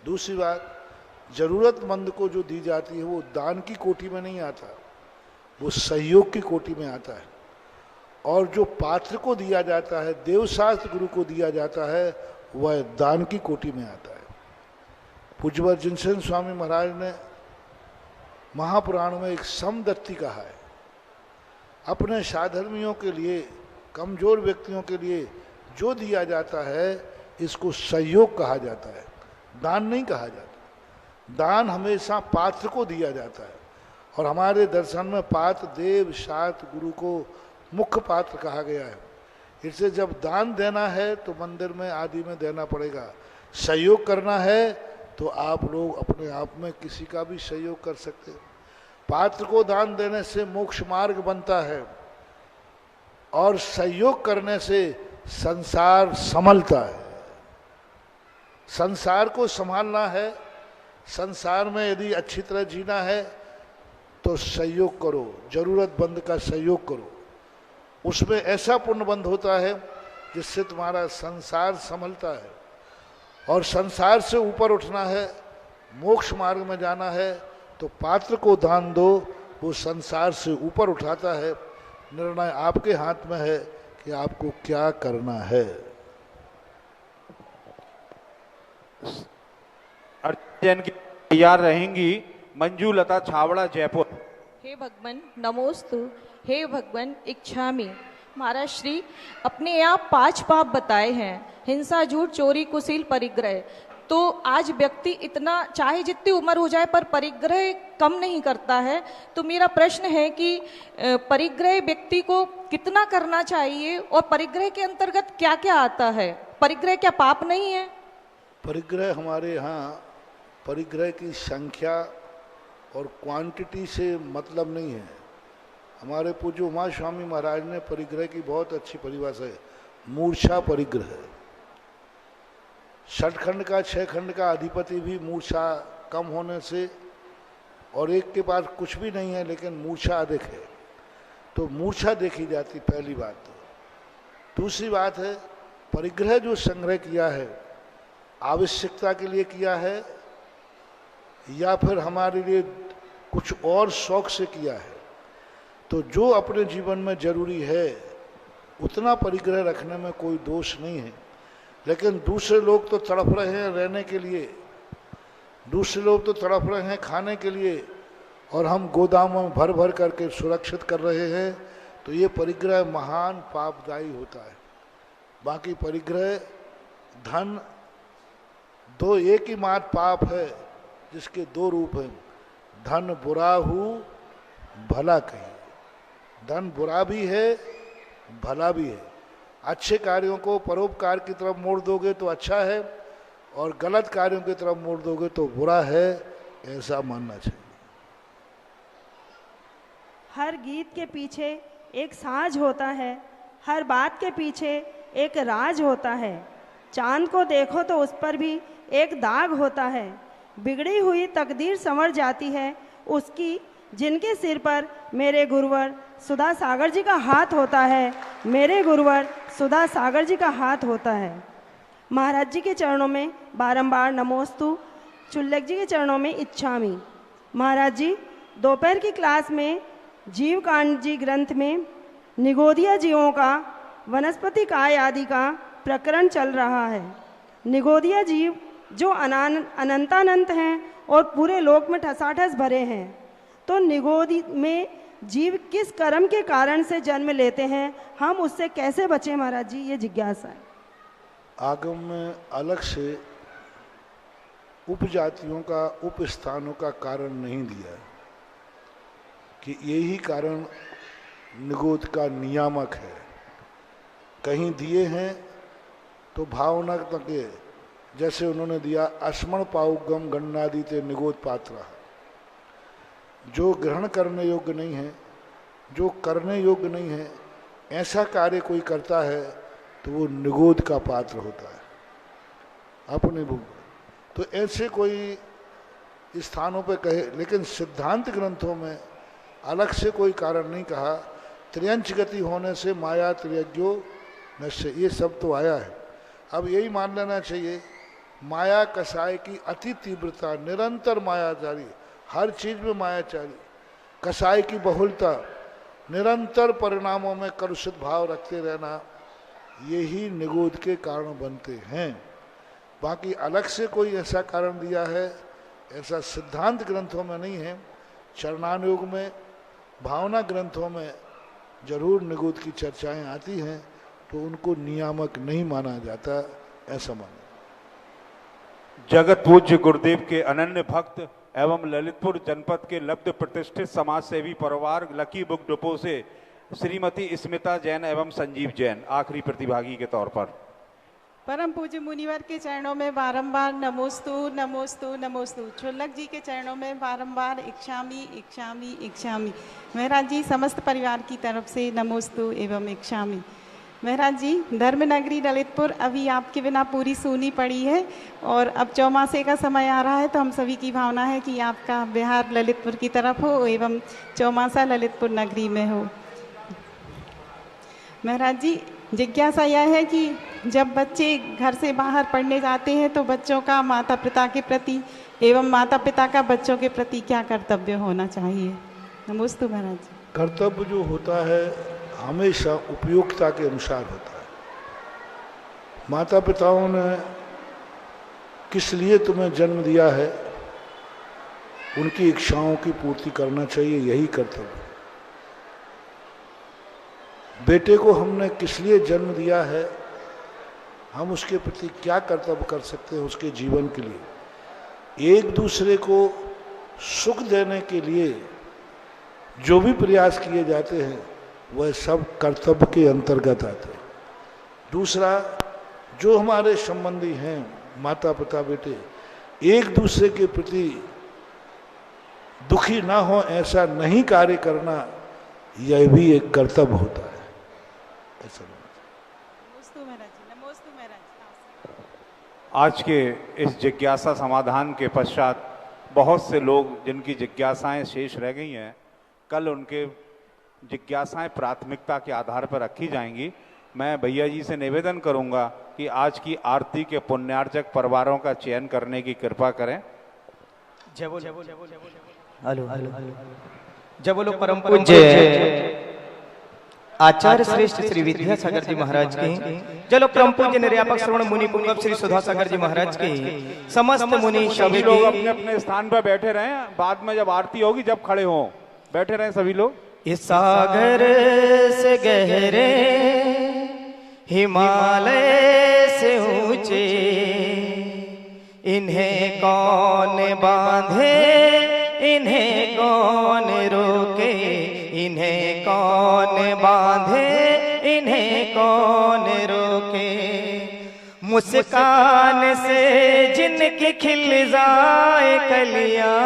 दूसरी बात, जरूरतमंद को जो दी जाती है वो दान की कोटि में नहीं आता, वो सहयोग की कोटि में आता है। और जो पात्र को दिया जाता है, देवशास्त्र गुरु को दिया जाता है, वह दान की कोटि में आता है। पूज्यवर जिनसेन स्वामी महाराज ने महापुराण में एक समदत्ति कहा है, अपने साधर्मियों के लिए, कमजोर व्यक्तियों के लिए जो दिया जाता है इसको सहयोग कहा जाता है, दान नहीं कहा जाता। दान हमेशा पात्र को दिया जाता है और हमारे दर्शन में पात्र देव शास्त्र गुरु को मुख्य पात्र कहा गया है। इससे जब दान देना है तो मंदिर में आदि में देना पड़ेगा, सहयोग करना है तो आप लोग अपने आप में किसी का भी सहयोग कर सकते हैं। पात्र को दान देने से मोक्ष मार्ग बनता है और सहयोग करने से संसार संभलता है। संसार को संभालना है, संसार में यदि अच्छी तरह जीना है तो सहयोग करो, जरूरतमंद का सहयोग करो, उसमें ऐसा पुण्यबंध होता है जिससे तुम्हारा संसार संभलता है। और संसार से ऊपर उठना है, मोक्ष मार्ग में जाना है तो पात्र को दान दो, वो संसार से ऊपर उठाता है। निर्णय आपके हाथ में है कि आपको क्या करना है। जैन की तैयार रहेंगी। मंजू लता छावड़ा जयपुर। हे भगवान नमोस्तु, हे भगवान इच्छामि। महाराज श्री अपने आप 5 पाप बताए हैं, हिंसा, झूठ, चोरी, कुशील, परिग्रह। तो आज व्यक्ति इतना चाहे जितनी उम्र हो जाए पर परिग्रह कम नहीं करता है। तो मेरा प्रश्न है कि परिग्रह व्यक्ति को कितना करना चाहिए और परिग्रह के अंतर्गत क्या क्या आता है? परिग्रह क्या पाप नहीं है? परिग्रह हमारे यहाँ परिग्रह की संख्या और क्वांटिटी से मतलब नहीं है। हमारे पूज्य उमा स्वामी महाराज ने परिग्रह की बहुत अच्छी परिभाषा है, मूर्छा परिग्रह। षटखंड का 6 खंड का अधिपति भी मूर्छा कम होने से, और एक के पास कुछ भी नहीं है लेकिन मूर्छा अधिक है, तो मूर्छा देखी जाती पहली बात। तो दूसरी बात है परिग्रह जो संग्रह किया है आवश्यकता के लिए किया है या फिर हमारे लिए कुछ और शौक से किया है। तो जो अपने जीवन में जरूरी है उतना परिग्रह रखने में कोई दोष नहीं है। लेकिन दूसरे लोग तो तड़प रहे हैं रहने के लिए, दूसरे लोग तो तड़प रहे हैं खाने के लिए, और हम गोदामों में भर भर करके सुरक्षित कर रहे हैं, तो ये परिग्रह महान पापदायी होता है। बाकी परिग्रह धन दो एक ही मात्र पाप है जिसके 2 रूप हैं, धन बुरा हो भला कहीं। धन बुरा भी है भला भी है। अच्छे कार्यों को परोपकार की तरफ मोड़ दोगे तो अच्छा है, और गलत कार्यों की तरफ मोड़ दोगे तो बुरा है, ऐसा मानना चाहिए। हर गीत के पीछे एक साज होता है, हर बात के पीछे एक राज होता है। चांद को देखो तो उस पर भी एक दाग होता है। बिगड़ी हुई तकदीर संवर जाती है उसकी जिनके सिर पर मेरे गुरुवर सुधा सागर जी का हाथ होता है, मेरे गुरुवर सुधा सागर जी का हाथ होता है। महाराज जी के चरणों में बारंबार नमोस्तु, चुल्लक जी के चरणों में इच्छामि। महाराज जी दोपहर की क्लास में जीव कांड जी ग्रंथ में निगोदिया जीवों का वनस्पति काय आदि का प्रकरण चल रहा है। निगोदिया जीव जो अनंतानंत हैं और पूरे लोक में ठसाठस भरे हैं, तो निगोदी में जीव किस कर्म के कारण से जन्म लेते हैं, हम उससे कैसे बचें महाराज जी, ये जिज्ञासा है। आगम में अलग से उपजातियों का उपस्थानों का कारण नहीं दिया है कि यही कारण निगोद का नियामक है। कहीं दिए हैं तो भावना के, जैसे उन्होंने दिया अस्मण पाउगम गन्नादि ते निगोद पात्र। जो ग्रहण करने योग्य नहीं है, जो करने योग्य नहीं है, ऐसा कार्य कोई करता है तो वो निगोद का पात्र होता है अपने भूख। तो ऐसे कोई स्थानों पे कहे, लेकिन सिद्धांत ग्रंथों में अलग से कोई कारण नहीं कहा। त्र्यंच गति होने से माया त्रियज्ञो नश्य, ये सब तो आया है। अब यही मान लेना चाहिए माया कसाय की अति तीव्रता, निरंतर मायाचारी, हर चीज में मायाचारी, कसाय की बहुलता, निरंतर परिणामों में कलुषित भाव रखते रहना, यही निगोद के कारण बनते हैं। बाकी अलग से कोई ऐसा कारण दिया है ऐसा सिद्धांत ग्रंथों में नहीं है। चरणानुयोग में, भावना ग्रंथों में जरूर निगोद की चर्चाएं आती हैं, तो उनको नियामक नहीं माना जाता, ऐसा माना। जगत पूज्य गुरुदेव के अनन्य भक्त एवं ललितपुर जनपद के लब्ध प्रतिष्ठित समाज सेवी परिवार लकी बुक डिपो से श्रीमती स्मिता जैन एवं संजीव जैन आखिरी प्रतिभागी के तौर पर। परम पूज्य मुनिवर के चरणों में बारंबार नमोस्तु नमोस्तु नमोस्तु। चुल्लक जी के चरणों में बारंबार इच्छामी इच्छामी इच्छामी। महाराज जी समस्त परिवार की तरफ से नमोस्तु एवं इच्छामी। महाराज जी धर्मनगरी ललितपुर अभी आपके बिना पूरी सूनी पड़ी है, और अब चौमासे का समय आ रहा है, तो हम सभी की भावना है कि आपका बिहार ललितपुर की तरफ हो एवं चौमासा ललितपुर नगरी में हो। महाराज जी जिज्ञासा यह है कि जब बच्चे घर से बाहर पढ़ने जाते हैं तो बच्चों का माता पिता के प्रति एवं माता पिता का बच्चों के प्रति क्या कर्तव्य होना चाहिए? नमोस्तु महाराज जी। कर्तव्य जो होता है हमेशा उपयोगिता के अनुसार होता है। माता पिताओं ने किस लिए तुम्हें जन्म दिया है उनकी इच्छाओं की पूर्ति करना चाहिए, यही कर्तव्य। बेटे को हमने किस लिए जन्म दिया है, हम उसके प्रति क्या कर्तव्य कर सकते हैं उसके जीवन के लिए। एक दूसरे को सुख देने के लिए जो भी प्रयास किए जाते हैं वह सब कर्तव्य के अंतर्गत आते हैं। दूसरा, जो हमारे संबंधी हैं, माता पिता बेटे, एक दूसरे के प्रति दुखी ना हो ऐसा नहीं कार्य करना, यह भी एक कर्तव्य होता है। ऐसा आज के इस जिज्ञासा समाधान के पश्चात बहुत से लोग जिनकी जिज्ञासाएं शेष रह गई हैं, कल उनके जिज्ञासाएं प्राथमिकता के आधार पर रखी जाएंगी। मैं भैया जी से निवेदन करूंगा कि आज की आरती के पुण्यार्चक परिवारों का चयन करने की कृपा करें। जय बोलो परम पूज्य आचार्य श्रेष्ठ श्री विद्यासागर जी महाराज की, चलो परम पूज्य निर्यापक श्रवण मुनि पुंगव श्री सुधासागर जी महाराज की, समस्त मुनि सभी लोग अपने अपने स्थान पर बैठे रहें। बाद में जब आरती होगी जब खड़े हों, बैठे रहें सभी लोग। इस सागर से गहरे हिमालय से ऊंचे, इन्हें कौन बांधे इन्हें कौन रोके, इन्हें कौन बांधे इन्हें कौन रोके। मुस्कान से जिनकी खिल जाए कलियां,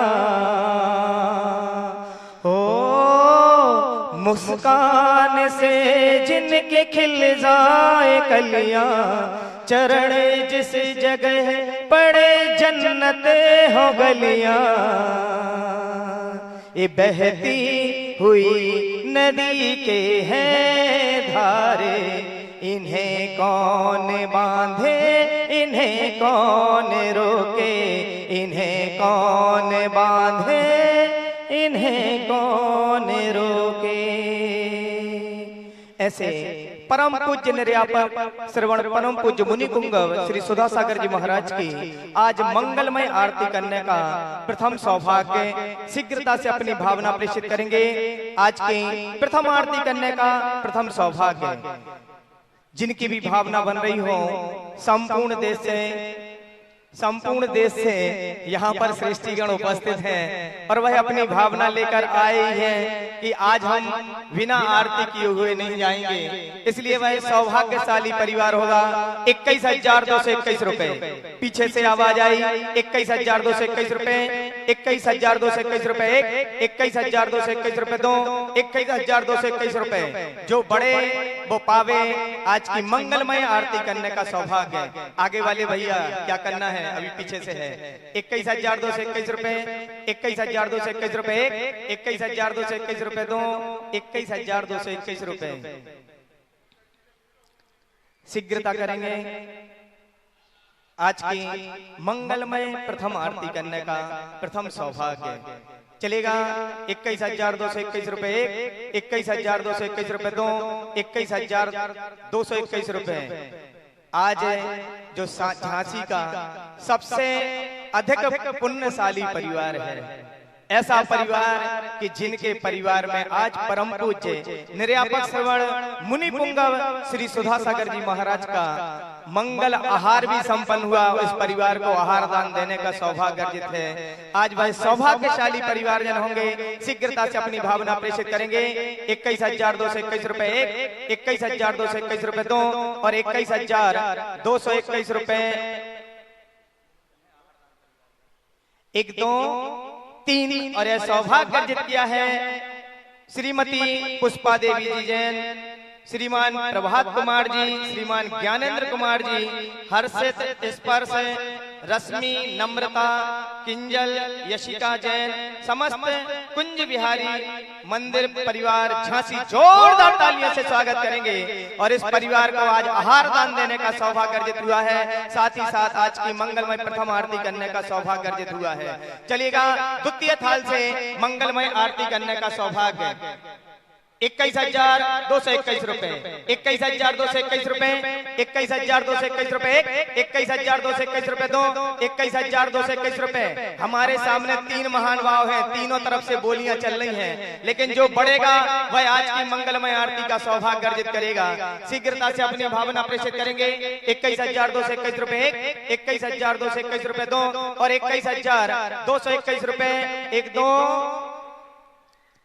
हो मुस्कान से जिनके खिल जाए कलियां, चरण जिस जगह पड़े जन्नत हो गलियां। ये बहती हुई नदी के हैं धारे, इन्हें कौन बांधे इन्हें कौन रोके, इन्हें कौन बांधे इन्हें कौन रोके। ऐसे परम पूज्य निर्यापक श्रवण परम पूज्य मुनि पुंगव श्री सुधासागर जी महाराज की आज मंगलमय आरती करने का प्रथम सौभाग्य शीघ्रता से अपनी भावना प्रेषित करेंगे। आज की प्रथम आरती करने का प्रथम सौभाग्य जिनकी भी भावना बन रही हो, संपूर्ण देश से यहाँ पर श्रेष्ठीगण उपस्थित हैं और वह अपनी भावना लेकर आए हैं कि आज हम बिना आरती किए हुए नहीं जाएंगे। इसलिए वह सौभाग्यशाली परिवार होगा। 21,221 रुपए पीछे से आवाज आई, 21,221 रुपए, 21,221 रुपए एक, 21,221 रुपए दो, 21,221 रुपए जो बड़े वो पावे आज की मंगलमय आरती करने का सौभाग्य। आगे वाले भैया क्या करना है, अभी पीछे से है। 21,221 रुपए, 21,221 रुपए एक, 21,221 रुपए दो, 21,221 रुपए शीघ्रता करेंगे। आज की मंगलमय प्रथम आरती करने का प्रथम सौभाग्य चलेगा। 21,221 रुपए एक, 21,221 रुपए दो, 21,221 रुपए। आज जो झांसी का सबसे अधिक पुण्यशाली परिवार है, ऐसा परिवार कि जिनके परिवार में आज परम पूज्य निर्यापक श्रवण मुनि पुंगव श्री सुधासागर जी महाराज का मंगल आहार भी संपन्न हुआ। इस परिवार को आहार दान देने का सौभाग्य अर्जित है। आज वह सौभाग्यशाली परिवारजन होंगे। शीघ्रता से अपनी भावना प्रेषित करेंगे। 21,221 रुपए एक, 21,221 रुपए दो और 21,221 रुपए एक, दो, तीन। और यह सौभाग्य अर्जित किया है श्रीमती पुष्पा देवी जी जैन, श्रीमान प्रभात कुमार जी, श्रीमान ज्ञानेंद्र कुमार जी, हर्षित स्पर्श रश्मि नम्रता किंजल यशिका जैन, समस्त कुंज बिहारी मंदिर परिवार झांसी जोरदार तालियों से स्वागत करेंगे। और इस परिवार को आज आहार दान देने का सौभाग्य अर्जित हुआ है। साथ ही साथ आज की मंगलमय प्रथम आरती करने का सौभाग्य अर्जित हुआ है। चलिएगा द्वितीय थाल से मंगलमय आरती करने का सौभाग्य 21,221 रुपए, 21,221 रुपए, 21,221 रुपए, 21,221 रुपए दो, 21,221 रुपए। हमारे सामने तीन महान भाव हैं, तीनों तरफ से बोलियां चल रही हैं, लेकिन जो बढ़ेगा वह आज की मंगलमय आरती का सौभाग्य अर्जित करेगा। शीघ्रता से अपनी भावना प्रेषित करेंगे। 21,221 रुपए 21,221 रुपए दो और 21,221 रुपए एक दो।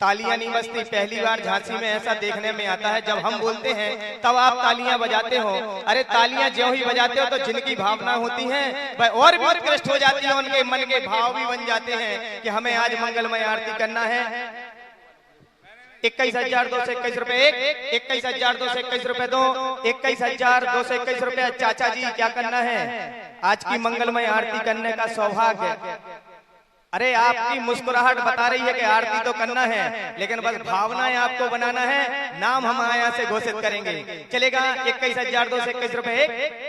तालियां नहीं बजती, पहली बार झांसी में ऐसा देखने में आता है, जब हम बोलते हैं तब आप तालियां बजाते हो। अरे तालियां ज्यों ही बजाते हो तो जिनकी भावना होती है वह और भी उत्कृष्ट हो जाती है, उनके मन के भाव भी बन जाते हैं कि हमें आज मंगलमय आरती करना है। 21,221 रुपए 21,221 रुपए दो, 21,221 रुपए। चाचा जी क्या करना है? आज की मंगलमय आरती करने का सौभाग्य। अरे आपकी मुस्कुराहट बता रही है कि आरती तो करना है, लेकिन बस भावनाएं आपको बनाना है। नाम हम यहाँ से घोषित करेंगे, चलेगा? 21,221 रुपए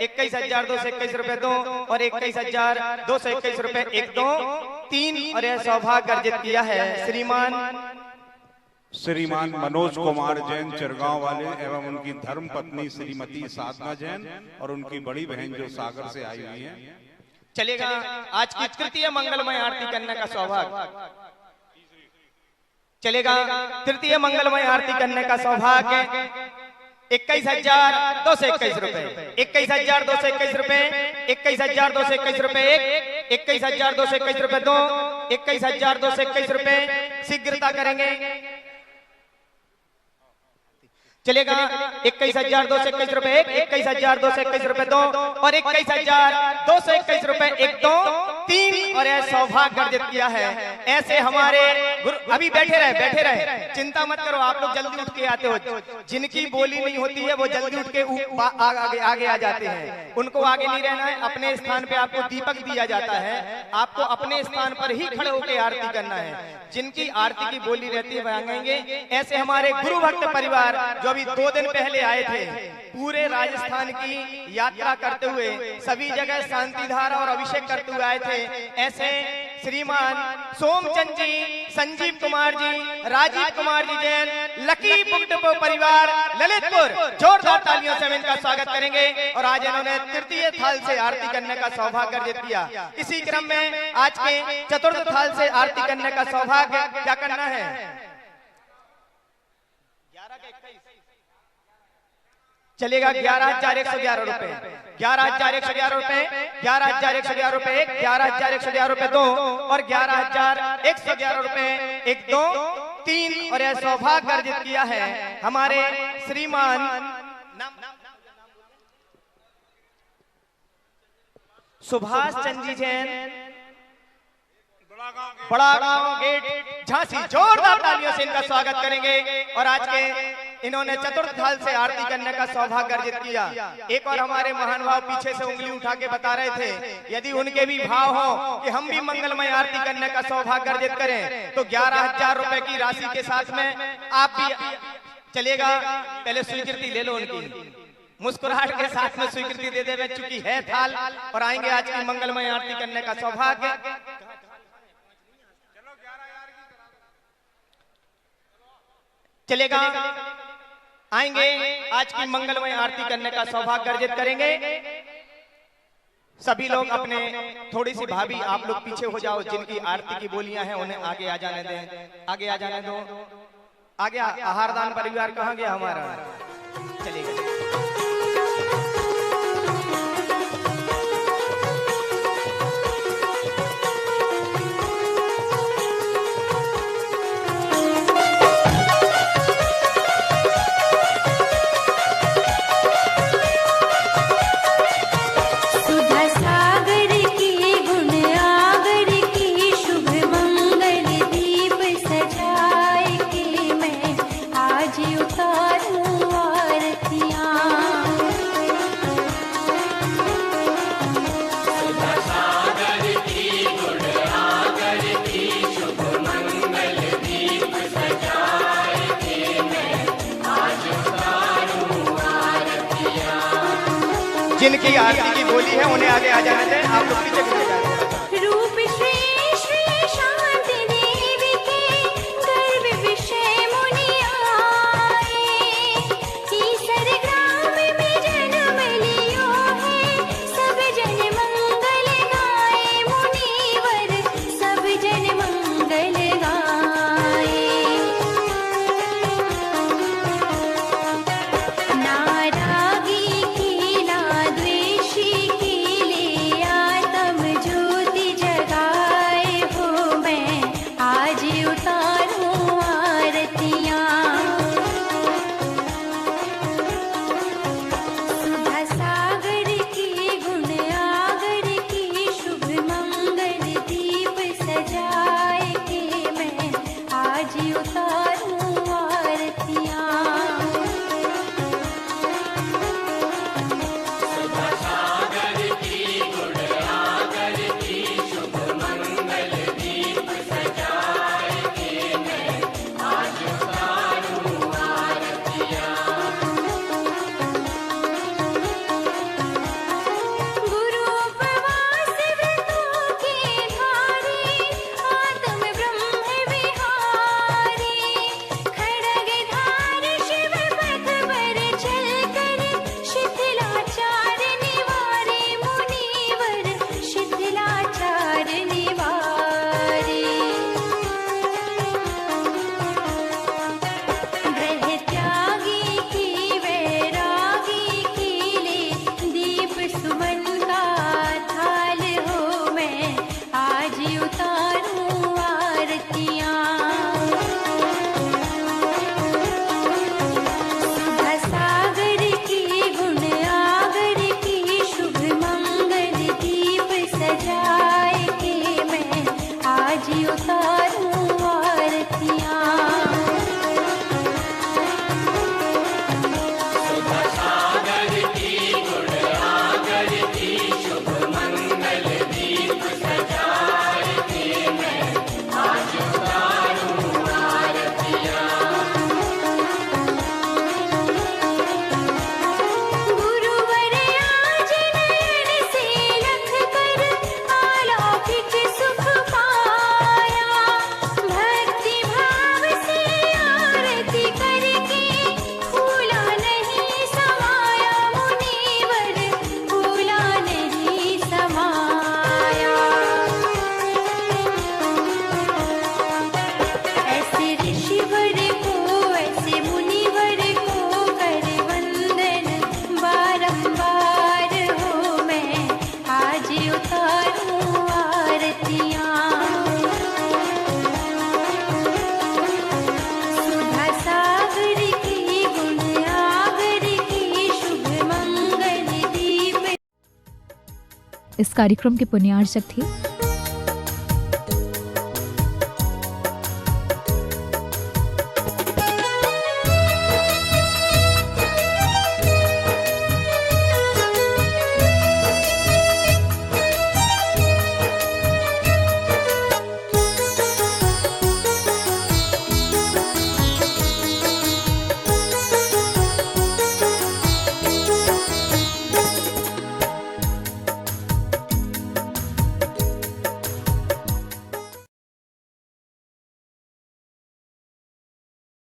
21,221 रुपए दो और 21,221 रुपए एक दो तीन। और यह सौभाग्य अर्जित किया है श्रीमान मनोज कुमार जैन चिरगांव वाले एवं उनकी धर्म पत्नी श्रीमती साधना जैन और उनकी बड़ी बहन जो सागर से आई हुई है। चलेगा? आज की तृतीय मंगलमय आरती करने का सौभाग्य। चलेगा? तृतीय मंगलमय आरती करने का सौभाग्य 21,221 रुपए 21,221 रुपए 21,221 रुपए एक 21,221 रुपए दो 21,221 रुपए। शीघ्रता करेंगे। चलेगा? 21,221 रुपए 21,221 रुपए दो और 21,221 रुपए एक दो तीन। और यह सौभाग्य अर्जित किया है। ऐसे हमारे गुरु अभी बैठे रहे, चिंता मत करो, आप लोग जल्दी उठ के आते हो। जिनकी बोली नहीं होती है वो जल्दी उठ के आगे आ जाते हैं, उनको आगे नहीं रहना है। अपने स्थान पे आपको दीपक दिया जाता है, आपको अपने स्थान पर ही खड़े होकर आरती करना है। जिनकी आरती की बोली रहती है वह आएंगे। ऐसे हमारे गुरु भक्त परिवार जो अभी 2 दिन पहले आए थे, पूरे राजस्थान की यात्रा करते हुए सभी जगह शांति धारा और अभिषेक करते हुए आए थे। ऐसे श्रीमान सोमचंद जी, संजीव कुमार जी, राजीव कुमार जी जैन, लकी बुकडपो परिवार ललितपुर, जोरदार तालियों से हम इनका स्वागत करेंगे। और आज इन्होंने तृतीय थाल से आरती करने का सौभाग्य अर्जित किया। इसी क्रम में आज के चतुर्थ थाल से आरती करने का सौभाग्य क्या करना है? 11 के 21 चलेगा? 11,111 रुपए 11,111 रुपए 11,111 रुपए 11,111 रुपए दो और 11,111 रुपए एक दो तीन। और यह सौभाग्य अर्जित किया है हमारे श्रीमान सुभाष चंद जी जैन, बड़ा गांव गेट झांसी। जोरदार तालियों से इनका स्वागत करेंगे। और आज के इन्होंने चतुर्थ थाल से आरती करने का सौभाग्य अर्जित किया। एक और हमारे महान भाव पीछे से उंगली उठा के बता रहे थे, यदि उनके भी भाव हो कि हम भी मंगलमय आरती करने का सौभाग्य अर्जित करें तो 11,000 रुपए की राशि के साथ में आप भी। चलेगा? पहले स्वीकृति ले लो उनकी, मुस्कुराहट के साथ में स्वीकृति दे दे, चुकी है थाल। और आएंगे आज की मंगलमय आरती करने का सौभाग्य। चलेगा? आएंगे आज की मंगलमय आरती करने का सौभाग्य अर्जित करेंगे। सभी लोग अपने थोड़ी सी भाभी आप लोग पीछे हो जाओ, जिनकी आरती की बोलियां हैं उन्हें आगे आ जाने दें, आगे आ जाने दो। आगे आहारदान परिवार कहाँ गया हमारा? चलेगा? जिनकी आरती की बोली है उन्हें आगे आ जाने दें, आप लोग पीछे खड़े जाएं। रूप श्री श्री शांति देवी के गर्व विषय मुनिया उतारूं आरतियां। इस कार्यक्रम के पुण्यार्चक थे